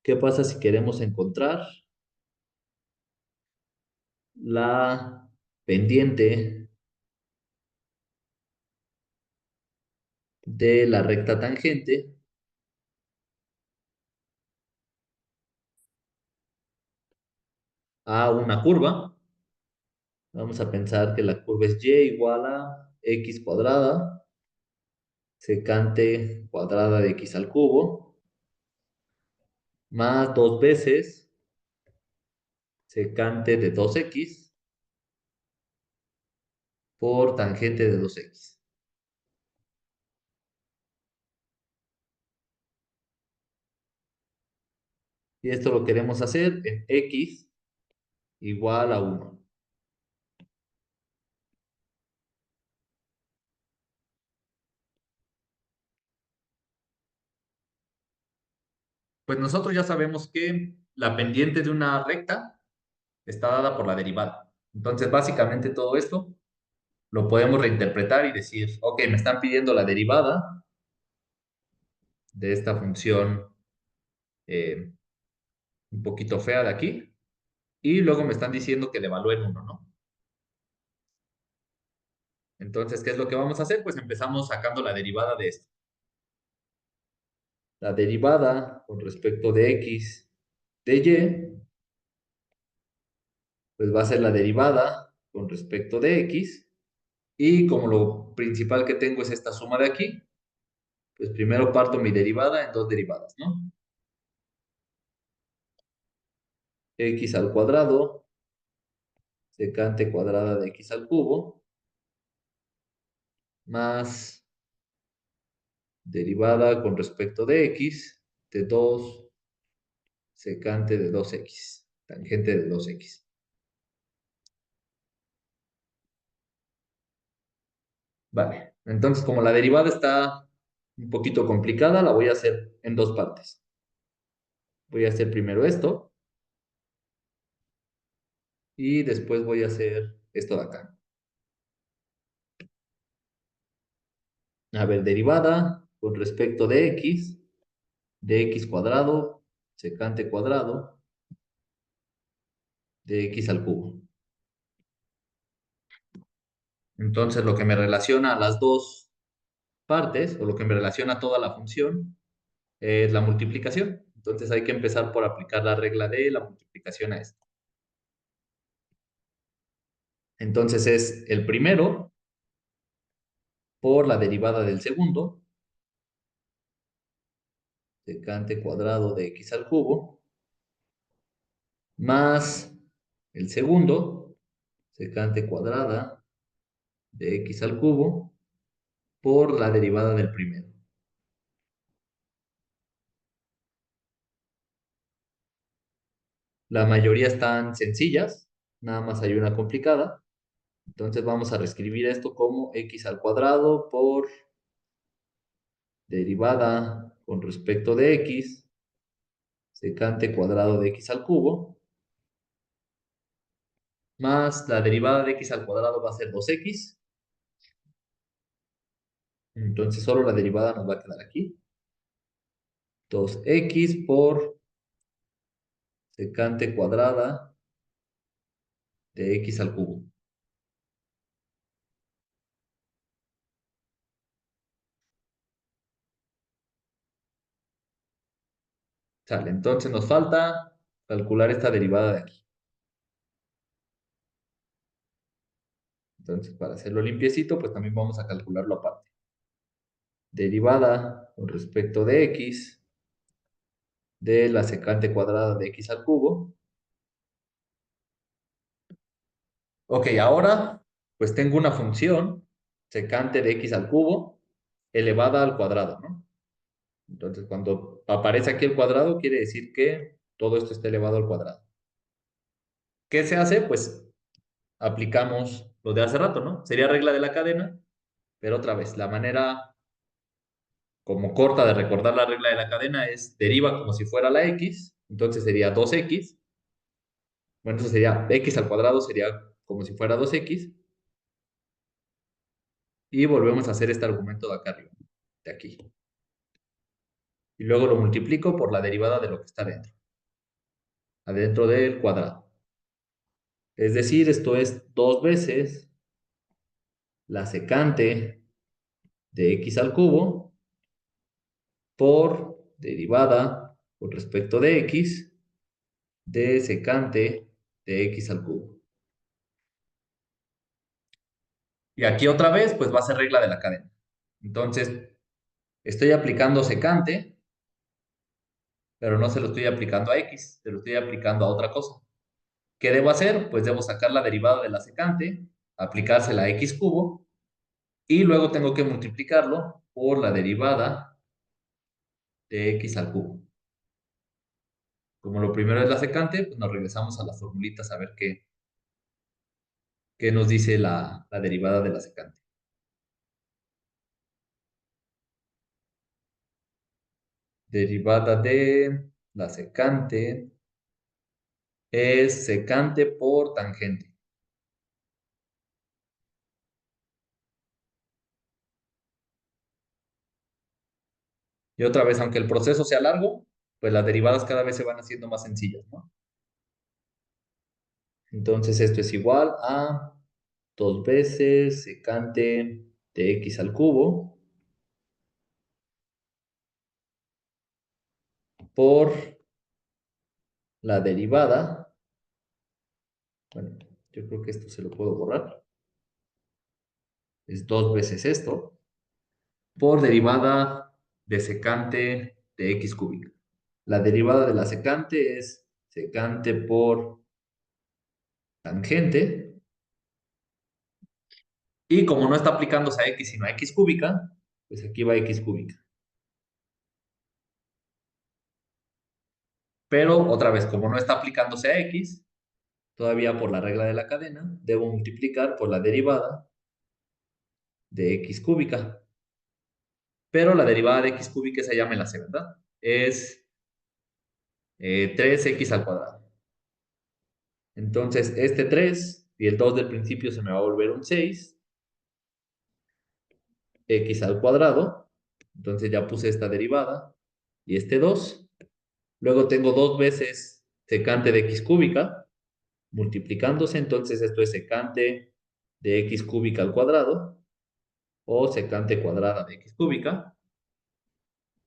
¿qué pasa si queremos encontrar la pendiente de la recta tangente a una curva? Vamos a pensar que la curva es y igual a x cuadrada secante cuadrada de x al cubo más dos veces secante de 2x por tangente de 2x. Y esto lo queremos hacer en x igual a 1. Pues nosotros ya sabemos que la pendiente de una recta está dada por la derivada. Entonces, básicamente todo esto lo podemos reinterpretar y decir, ok, me están pidiendo la derivada de esta función eh, un poquito fea de aquí, y luego me están diciendo que le evalúen uno, ¿no? Entonces, ¿qué es lo que vamos a hacer? Pues empezamos sacando la derivada de esto. La derivada con respecto de x de y, pues va a ser la derivada con respecto de x, y como lo principal que tengo es esta suma de aquí, pues primero parto mi derivada en dos derivadas, ¿no? X al cuadrado secante cuadrada de x al cubo más derivada con respecto de x de 2 secante de 2x, tangente de 2x. Vale, entonces como la derivada está un poquito complicada, la voy a hacer en dos partes. Voy a hacer primero esto y después voy a hacer esto de acá. A ver, derivada con respecto de x cuadrado secante cuadrado de x al cubo. Entonces, lo que me relaciona a las dos partes, o lo que me relaciona a toda la función, es la multiplicación. Entonces, hay que empezar por aplicar la regla de la multiplicación a esto. Entonces, es el primero por la derivada del segundo, secante cuadrado de x al cubo, más el segundo, secante cuadrada de x al cubo, por la derivada del primero. La mayoría están sencillas, nada más hay una complicada. Entonces vamos a reescribir esto como x al cuadrado por derivada con respecto de x, secante cuadrado de x al cubo, más la derivada de x al cuadrado va a ser 2x. Entonces solo la derivada nos va a quedar aquí. 2x por secante cuadrada de x al cubo. Sale, entonces nos falta calcular esta derivada de aquí. Entonces, para hacerlo limpiecito, pues también vamos a calcularlo aparte. Derivada con respecto de x de la secante cuadrada de x al cubo. Ok, ahora pues tengo una función secante de x al cubo elevada al cuadrado, ¿no? Entonces, cuando aparece aquí el cuadrado, quiere decir que todo esto está elevado al cuadrado. ¿Qué se hace? Pues aplicamos lo de hace rato, ¿no? Sería regla de la cadena, pero otra vez, la manera como corta de recordar la regla de la cadena es deriva como si fuera la x, entonces sería 2x. Bueno, eso sería x al cuadrado, sería como si fuera 2x. Y volvemos a hacer este argumento de acá arriba, de aquí. Y luego lo multiplico por la derivada de lo que está dentro, adentro del cuadrado. Es decir, esto es 2 veces la secante de x al cubo por derivada con respecto de x de secante de x al cubo. Y aquí otra vez, pues va a ser regla de la cadena. Entonces, estoy aplicando secante, pero no se lo estoy aplicando a x, se lo estoy aplicando a otra cosa. ¿Qué debo hacer? Pues debo sacar la derivada de la secante, aplicársela a x cubo, y luego tengo que multiplicarlo por la derivada de x al cubo. Como lo primero es la secante, pues nos regresamos a las formulitas a ver qué nos dice la derivada de la secante. Derivada de la secante es secante por tangente. Y otra vez, aunque el proceso sea largo, pues las derivadas cada vez se van haciendo más sencillas, ¿no? Entonces esto es igual a 2 veces secante de x al cubo por la derivada. Bueno, yo creo que esto se lo puedo borrar. Es 2 veces esto por derivada de secante de x cúbica. La derivada de la secante es secante por tangente. Y como no está aplicándose a x sino a x cúbica, pues aquí va x cúbica. Pero otra vez, como no está aplicándose a x, todavía por la regla de la cadena, debo multiplicar por la derivada de x cúbica. Pero la derivada de x cúbica, esa ya me la sé, ¿verdad? Es 3x al cuadrado. Entonces, este 3 y el 2 del principio se me va a volver un 6, x al cuadrado. Entonces ya puse esta derivada y este 2. Luego tengo 2 veces secante de x cúbica multiplicándose. Entonces esto es secante de x cúbica al cuadrado o secante cuadrada de x cúbica.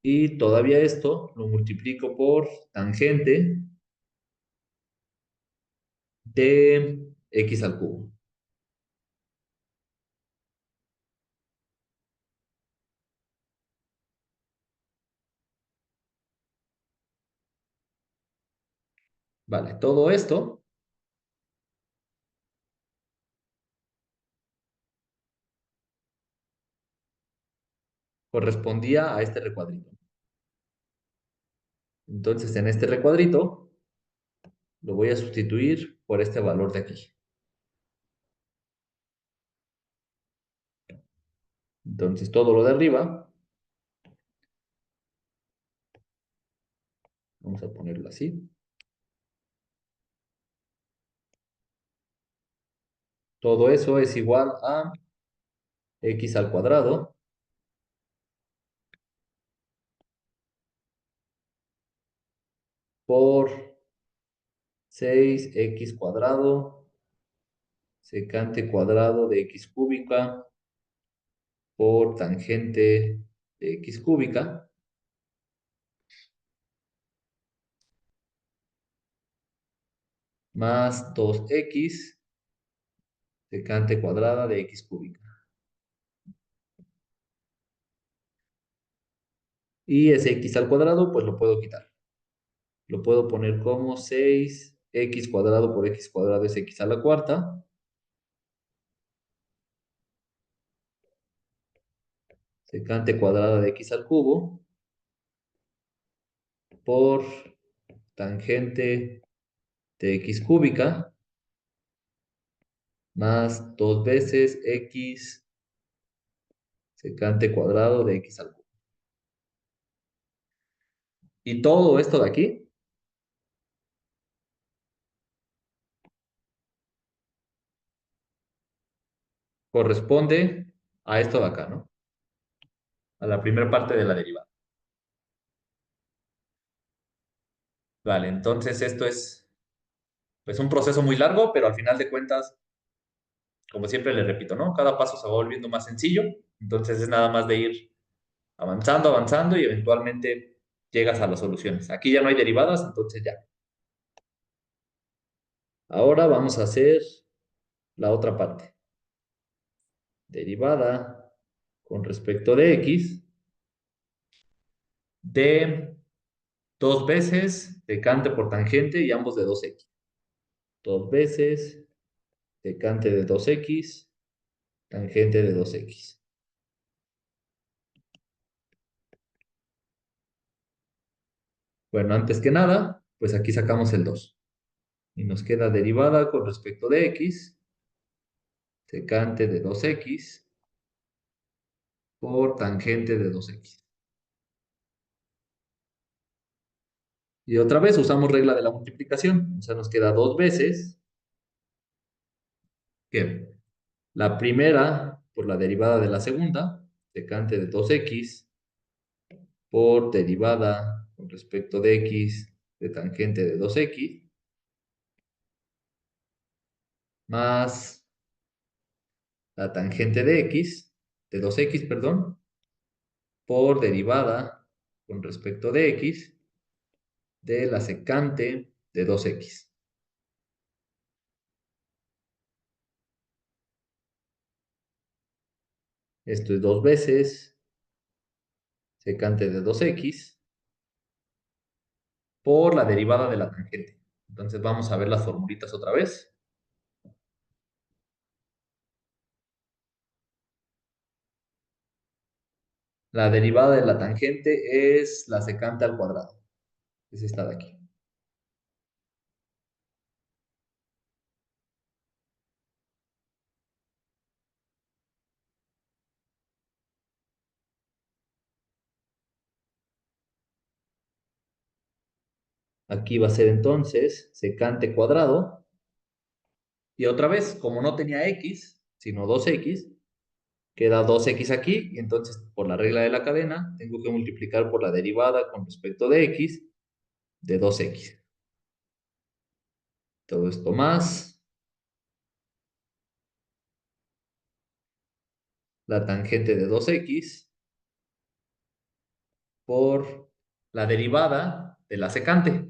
Y todavía esto lo multiplico por tangente de x al cubo. Vale, todo esto correspondía a este recuadrito. Entonces, en este recuadrito lo voy a sustituir por este valor de aquí. Entonces todo lo de arriba, vamos a ponerlo así. Todo eso es igual a x al cuadrado por 6x cuadrado secante cuadrado de x cúbica por tangente de x cúbica más 2x secante cuadrada de x cúbica. Y ese x al cuadrado, pues lo puedo quitar. Lo puedo poner como 6x cuadrado por x cuadrado es x a la cuarta, secante cuadrada de x al cubo, por tangente de x cúbica, más 2 veces x secante cuadrado de x al cubo. Y todo esto de aquí corresponde a esto de acá, ¿no? A la primera parte de la derivada. Vale, entonces esto es pues un proceso muy largo, pero al final de cuentas, como siempre le repito, ¿no? Cada paso se va volviendo más sencillo, entonces es nada más de ir avanzando, avanzando y eventualmente llegas a las soluciones. Aquí ya no hay derivadas, entonces ya. Ahora vamos a hacer la otra parte. Derivada con respecto de x de 2 veces secante por tangente y ambos de 2x. 2 veces secante de 2x, tangente de 2x. Bueno, antes que nada, pues aquí sacamos el 2. Y nos queda derivada con respecto de x, secante de 2x por tangente de 2x. Y otra vez usamos regla de la multiplicación. O sea, nos queda 2 veces que la primera por la derivada de la segunda, secante de 2x por derivada con respecto de x de tangente de 2x, más la tangente de x, de 2x, perdón, por derivada con respecto de x de la secante de 2x. Esto es 2 veces secante de 2x por la derivada de la tangente. Entonces vamos a ver las formulitas otra vez. La derivada de la tangente es la secante al cuadrado. Es esta de aquí. Aquí va a ser entonces secante cuadrado. Y otra vez, como no tenía x, sino 2x, queda 2x aquí. Y entonces, por la regla de la cadena, tengo que multiplicar por la derivada con respecto de x de 2x. Todo esto más la tangente de 2x por la derivada de la secante.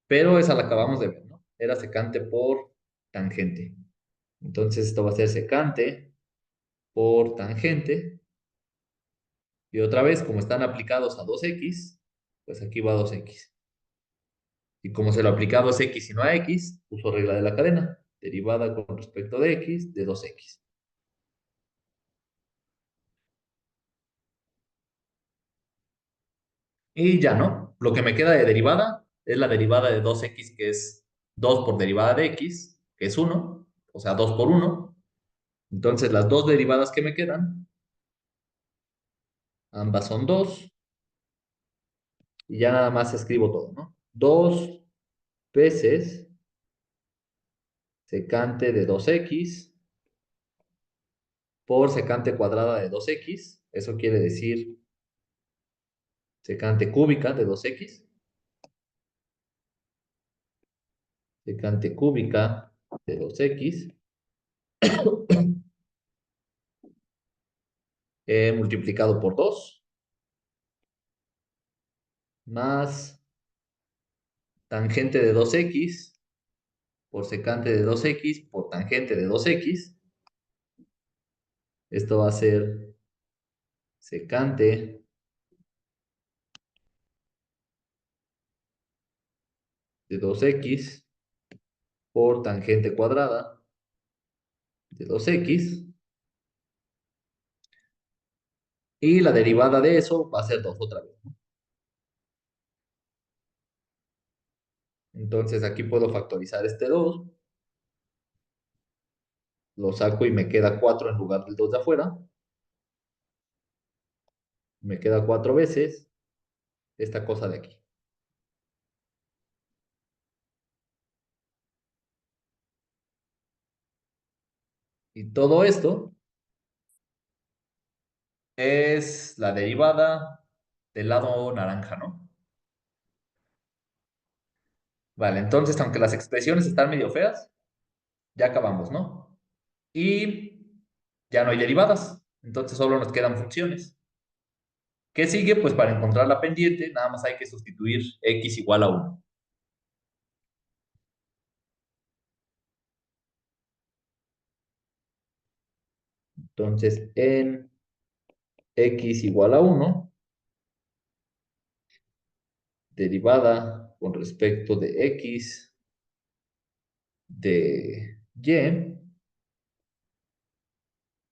Pero esa la acabamos de ver, ¿no? Era secante por tangente. Entonces esto va a ser secante por tangente. Y otra vez, como están aplicados a 2x, pues aquí va 2x. Y como se lo aplica a 2x y no a x, uso regla de la cadena. Derivada con respecto de x de 2x. Y ya, ¿no? Lo que me queda de derivada es la derivada de 2x, que es 2 por derivada de x, que es 1, o sea, 2 por 1. Entonces, las dos derivadas que me quedan Ambas son 2. Y ya nada más escribo todo, ¿no? 2 veces secante de 2x por secante cuadrada de 2x. Eso quiere decir secante cúbica de 2x. Secante cúbica de 2x multiplicado por 2 más tangente de 2x por secante de 2x por tangente de 2x. Esto va a ser secante de 2x por tangente cuadrada de 2x. Y la derivada de eso va a ser 2 otra vez. Entonces aquí puedo factorizar este 2. Lo saco y me queda 4 en lugar del 2 de afuera. Me queda 4 veces esta cosa de aquí. Y todo esto es la derivada del lado naranja, ¿no? Vale, entonces, aunque las expresiones están medio feas, ya acabamos, ¿no? Y ya no hay derivadas, entonces solo nos quedan funciones. ¿Qué sigue? Pues para encontrar la pendiente, nada más hay que sustituir x igual a 1. Entonces, en x igual a 1, derivada con respecto de x de y,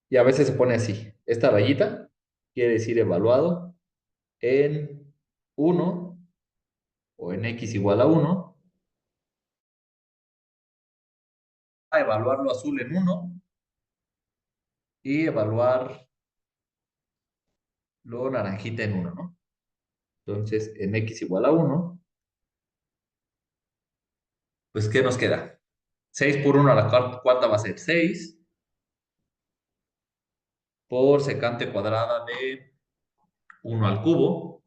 y a veces se pone así. Esta rayita quiere decir evaluado en 1 o en x igual a 1, a evaluar lo azul en 1 y evaluar lo naranjita en 1, ¿no? Entonces, en x igual a 1, pues ¿qué nos queda? 6 por 1 a la cuarta va a ser 6 por secante cuadrada de 1 al cubo.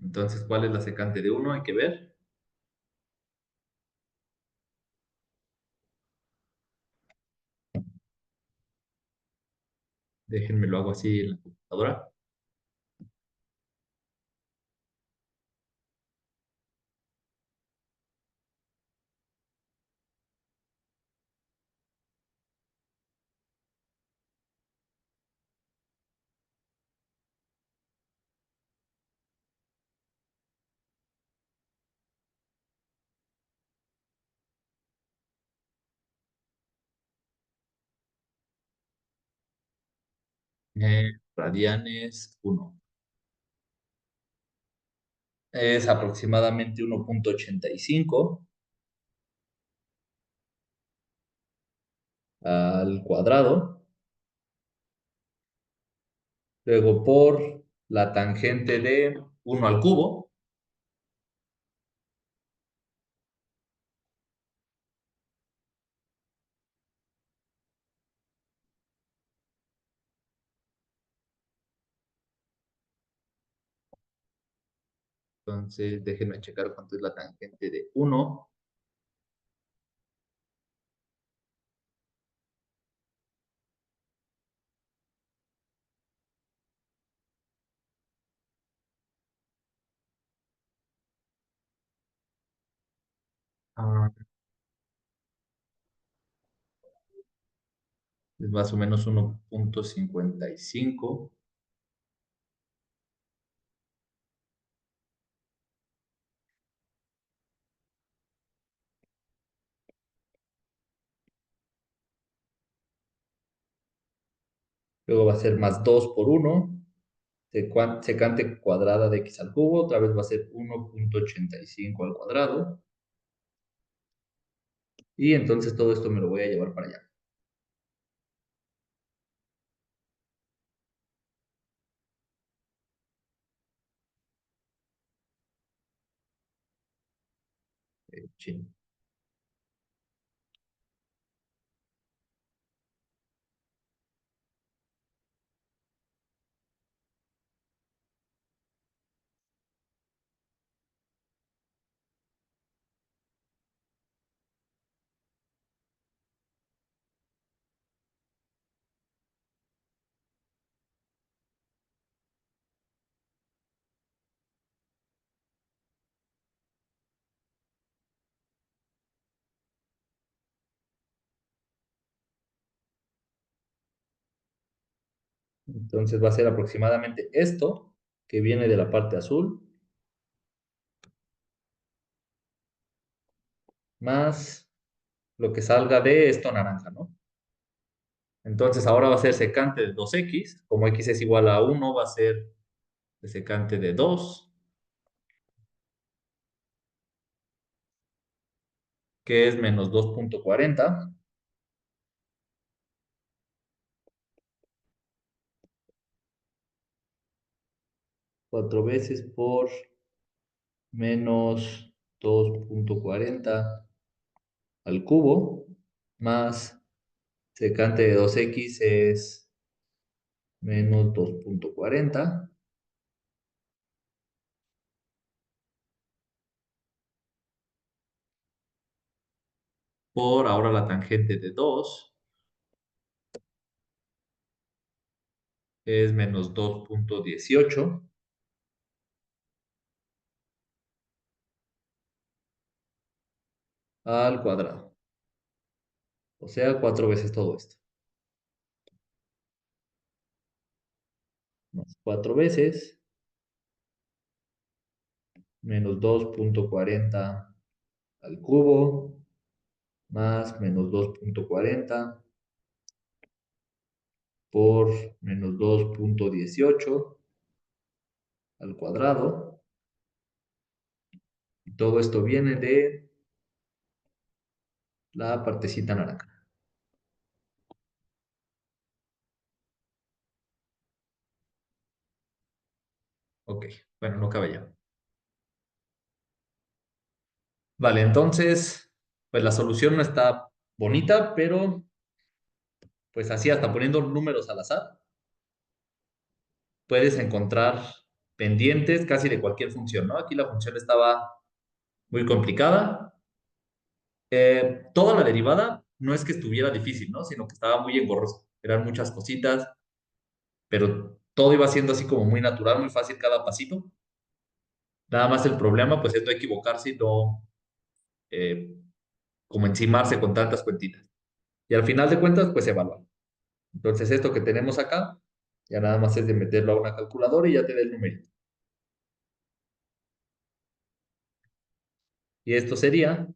Entonces, ¿cuál es la secante de 1? Hay que ver. Déjenme lo hago así en la computadora. Radianes 1. Es aproximadamente 1,85 al cuadrado. Luego por la tangente de 1 al cubo. Entonces, déjenme checar cuánto es la tangente de 1. Ah, es más o menos 1,55. Luego va a ser más 2 por 1. Secante cuadrada de x al cubo. Otra vez va a ser 1,85 al cuadrado. Y entonces todo esto me lo voy a llevar para allá. Chino. Entonces va a ser aproximadamente esto que viene de la parte azul más lo que salga de esto naranja, ¿no? Entonces ahora va a ser secante de 2x, como x es igual a 1, va a ser de secante de 2, que es menos 2,40, 4 veces por menos 2,40 al cubo, más secante de 2x es menos 2,40 por ahora la tangente de 2 es menos 2,18 al cuadrado. O sea, 4 veces todo esto. Más 4 veces menos 2,40 al cubo más menos 2,40 por menos 2,18 al cuadrado. Y todo esto viene de la partecita naranja. Ok, bueno, no cabe ya. Vale, entonces, pues la solución no está bonita, pero pues así hasta poniendo números al azar, puedes encontrar pendientes casi de cualquier función, ¿no? Aquí la función estaba muy complicada. Toda la derivada no es que estuviera difícil, ¿no? Sino que estaba muy engorroso. Eran muchas cositas, pero todo iba siendo así como muy natural, muy fácil cada pasito. Nada más el problema, pues, es no equivocarse y no eh, como encimarse con tantas cuentitas. Y al final de cuentas, pues, evaluar. Entonces, esto que tenemos acá, ya nada más es de meterlo a una calculadora y ya te da el número. Y esto sería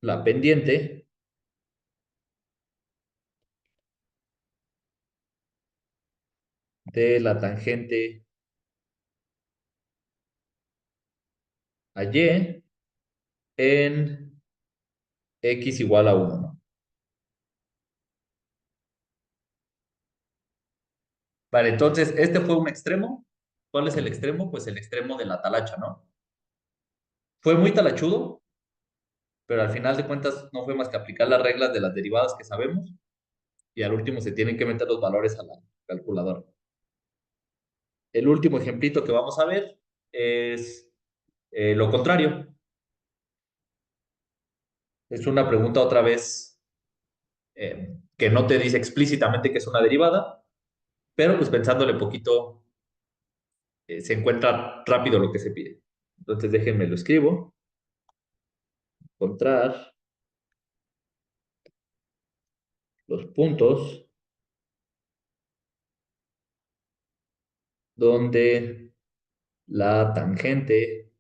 la pendiente de la tangente a y en x igual a 1, ¿no? Vale, entonces, este fue un extremo. ¿Cuál es el extremo? Pues el extremo de la talacha, ¿no? Fue muy talachudo, pero al final de cuentas no fue más que aplicar las reglas de las derivadas que sabemos y al último se tienen que meter los valores a la calculadora. El último ejemplito que vamos a ver es lo contrario. Es una pregunta otra vez que no te dice explícitamente que es una derivada, pero pues pensándole poquito se encuentra rápido lo que se pide. Entonces déjenme lo escribo. Encontrar los puntos donde la tangente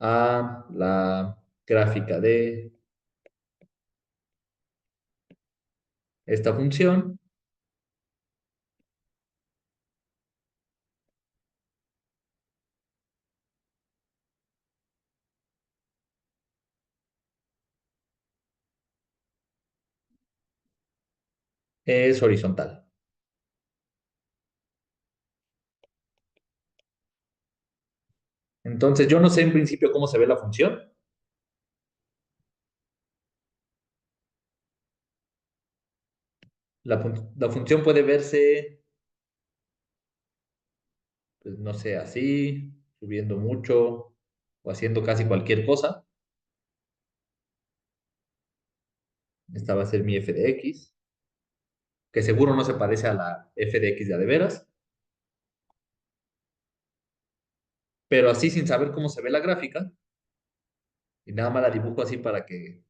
a la gráfica de esta función es horizontal. Entonces, yo no sé en principio cómo se ve la función. La función puede verse, pues no sé, así, subiendo mucho o haciendo casi cualquier cosa. Esta va a ser mi f de x, que seguro no se parece a la f de x de a de veras, pero así sin saber cómo se ve la gráfica, y nada más la dibujo así para que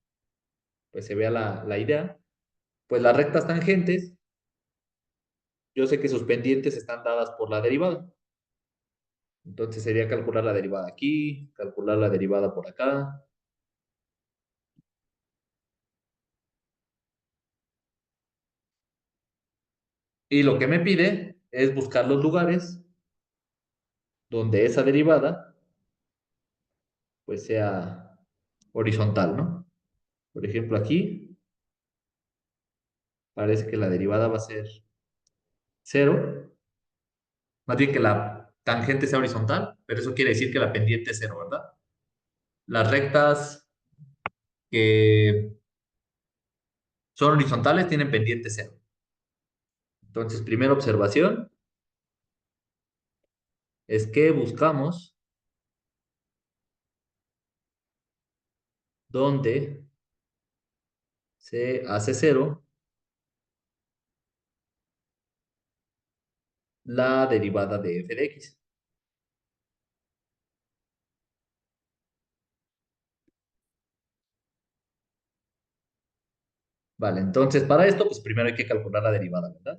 pues, se vea la idea. Pues las rectas tangentes, yo sé que sus pendientes están dadas por la derivada. Entonces sería calcular la derivada aquí, calcular la derivada por acá. Y lo que me pide es buscar los lugares donde esa derivada pues sea horizontal, ¿no? Por ejemplo, aquí parece que la derivada va a ser cero, más bien que la tangente sea horizontal, pero eso quiere decir que la pendiente es cero, ¿verdad? Las rectas que son horizontales tienen pendiente cero. Entonces, primera observación es que buscamos donde se hace cero la derivada de f de x. Vale, entonces para esto, pues primero hay que calcular la derivada, ¿verdad?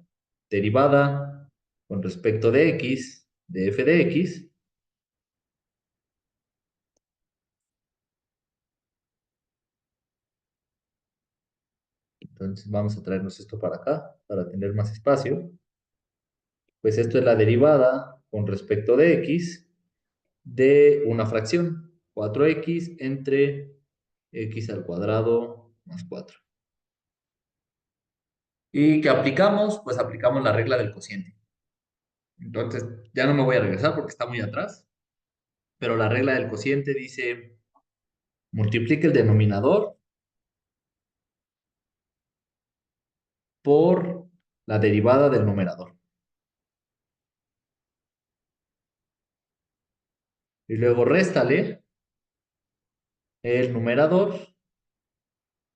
Derivada con respecto de x, de f de x. Entonces vamos a traernos esto para acá, para tener más espacio. Pues esto es la derivada con respecto de x de una fracción, 4x entre x al cuadrado más 4. ¿Y qué aplicamos? Pues aplicamos la regla del cociente. Entonces, ya no me voy a regresar porque está muy atrás, pero la regla del cociente dice, multiplique el denominador por la derivada del numerador. Y luego réstale el numerador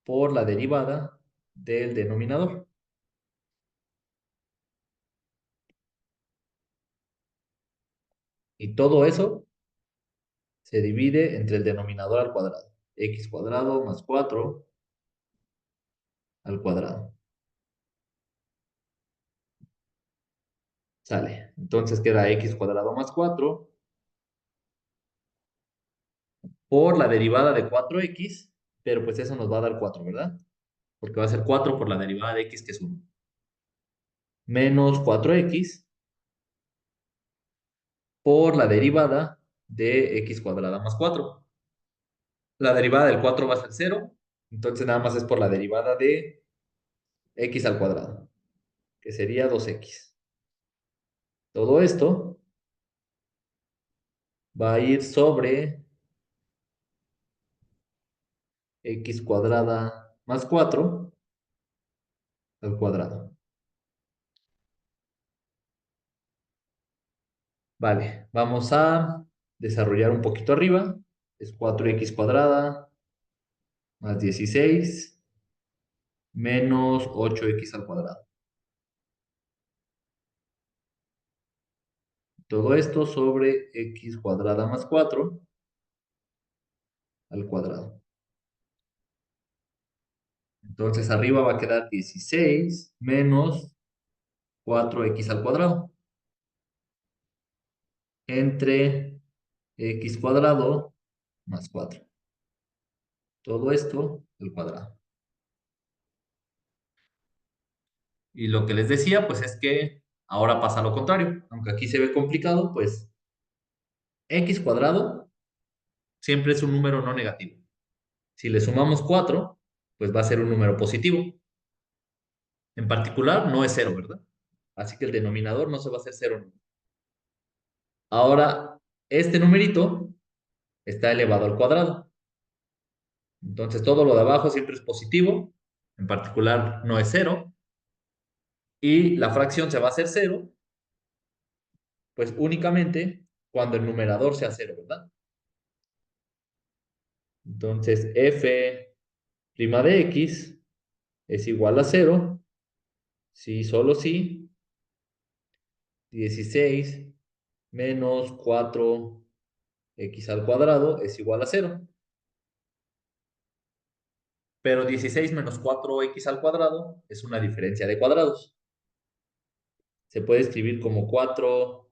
por la derivada del denominador. Y todo eso se divide entre el denominador al cuadrado. X cuadrado más 4 al cuadrado. Sale. Entonces queda x cuadrado más 4 por la derivada de 4x, pero pues eso nos va a dar 4, ¿verdad? Porque va a ser 4 por la derivada de x, que es 1. Menos 4x por la derivada de x cuadrada más 4. La derivada del 4 va a ser 0, entonces nada más es por la derivada de x al cuadrado, que sería 2x. Todo esto va a ir sobre x cuadrada más 4 al cuadrado. Vale, vamos a desarrollar un poquito arriba. Es 4x cuadrada más 16 menos 8x al cuadrado. Todo esto sobre x cuadrada más 4 al cuadrado. Entonces arriba va a quedar 16 menos 4x al cuadrado entre x cuadrado más 4. Todo esto al cuadrado. Y lo que les decía, pues es que ahora pasa lo contrario. Aunque aquí se ve complicado, pues x cuadrado siempre es un número no negativo. Si le sumamos 4, pues va a ser un número positivo. En particular, no es cero, ¿verdad? Así que el denominador no se va a hacer cero. Ahora, este numerito está elevado al cuadrado. Entonces todo lo de abajo siempre es positivo, en particular no es cero, y la fracción se va a hacer cero, pues únicamente cuando el numerador sea cero, ¿verdad? Entonces f' de x es igual a cero, si solo si 16 menos 4x al cuadrado es igual a cero. Pero 16 menos 4x al cuadrado es una diferencia de cuadrados. Se puede escribir como 4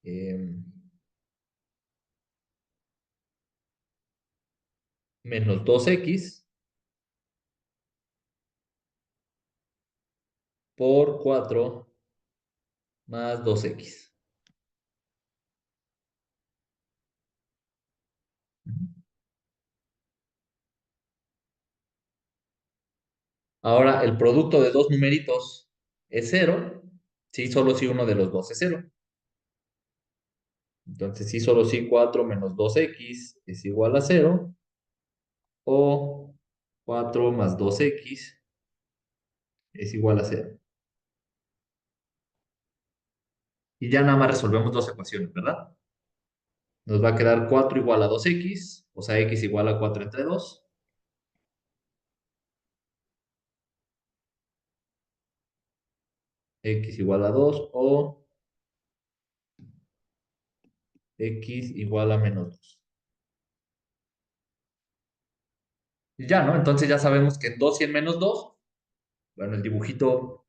eh, menos 2x por 4 más 2x. Ahora, el producto de dos numeritos es cero, si solo si uno de los dos es cero. Entonces, si solo si 4 menos 2x es igual a cero, o 4 más 2x es igual a cero. Y ya nada más resolvemos dos ecuaciones, ¿verdad? Nos va a quedar 4 igual a 2x, o sea, x igual a 4 entre 2. X igual a 2 o x igual a menos 2. Y ya, ¿no? Entonces ya sabemos que en 2 y en menos 2, bueno, el dibujito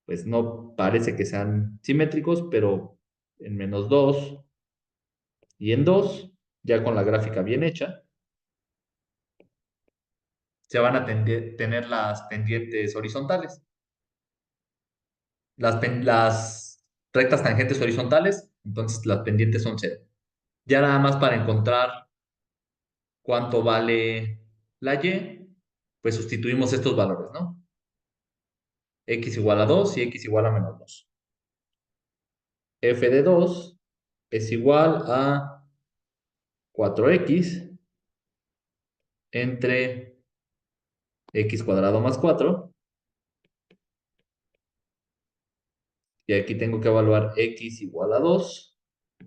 pues no parece que sean simétricos, pero en menos 2 y en 2 ya con la gráfica bien hecha, se van a tener las pendientes horizontales. Las rectas tangentes horizontales, entonces las pendientes son cero. Ya nada más para encontrar cuánto vale la y, pues sustituimos estos valores, ¿no? X igual a 2 y x igual a menos 2. F de 2 es igual a 4x entre x cuadrado más 4. Y aquí tengo que evaluar x igual a 2.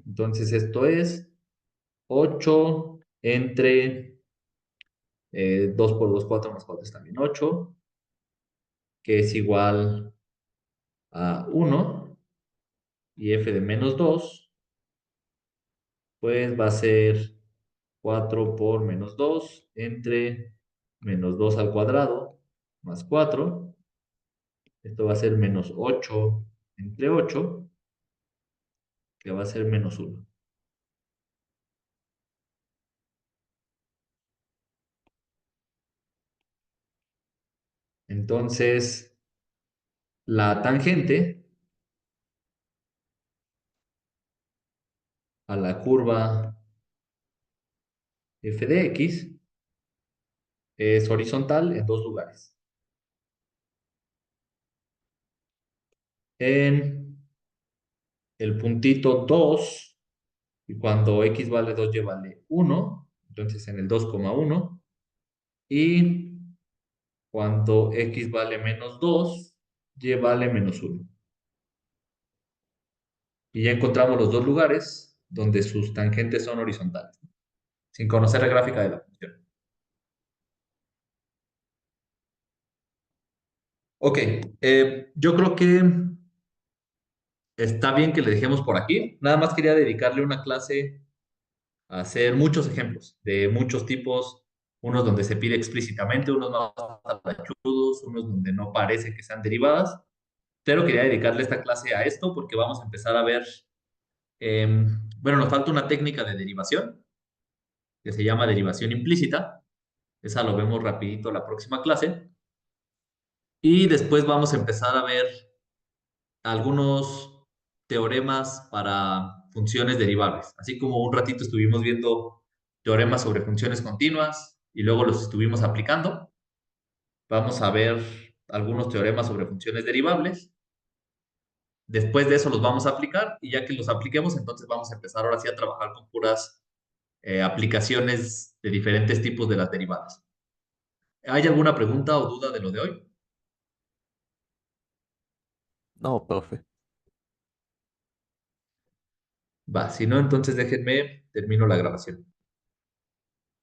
Entonces esto es 8 entre 2 por 2, 4 más 4 es también 8, que es igual a 1. Y f de menos 2, pues va a ser 4 por menos 2 entre menos 2 al cuadrado más 4. Esto va a ser menos 8 entre 8, que va a ser menos 1. Entonces, la tangente a la curva f de x es horizontal en dos lugares. En el puntito 2, y cuando x vale 2, y vale 1, entonces en el 2,1. Y cuando x vale menos 2, y vale menos 1. Y ya encontramos los dos lugares donde sus tangentes son horizontales, sin conocer la gráfica de la función. Ok, yo creo que está bien que le dejemos por aquí. Nada más quería dedicarle una clase a hacer muchos ejemplos de muchos tipos, unos donde se pide explícitamente, unos más talachudos, unos donde no parece que sean derivadas, pero quería dedicarle esta clase a esto porque vamos a empezar a ver, bueno, nos falta una técnica de derivación que se llama derivación implícita, esa lo vemos rapidito la próxima clase, y después vamos a empezar a ver algunos teoremas para funciones derivables, así como un ratito estuvimos viendo teoremas sobre funciones continuas y luego los estuvimos aplicando. Vamos a ver algunos teoremas sobre funciones derivables. Después de eso los vamos a aplicar y ya que los apliquemos, entonces vamos a empezar ahora sí a trabajar con puras aplicaciones de diferentes tipos de las derivadas. ¿Hay alguna pregunta o duda de lo de hoy? No, profe. Va, si no, entonces déjenme, termino la grabación.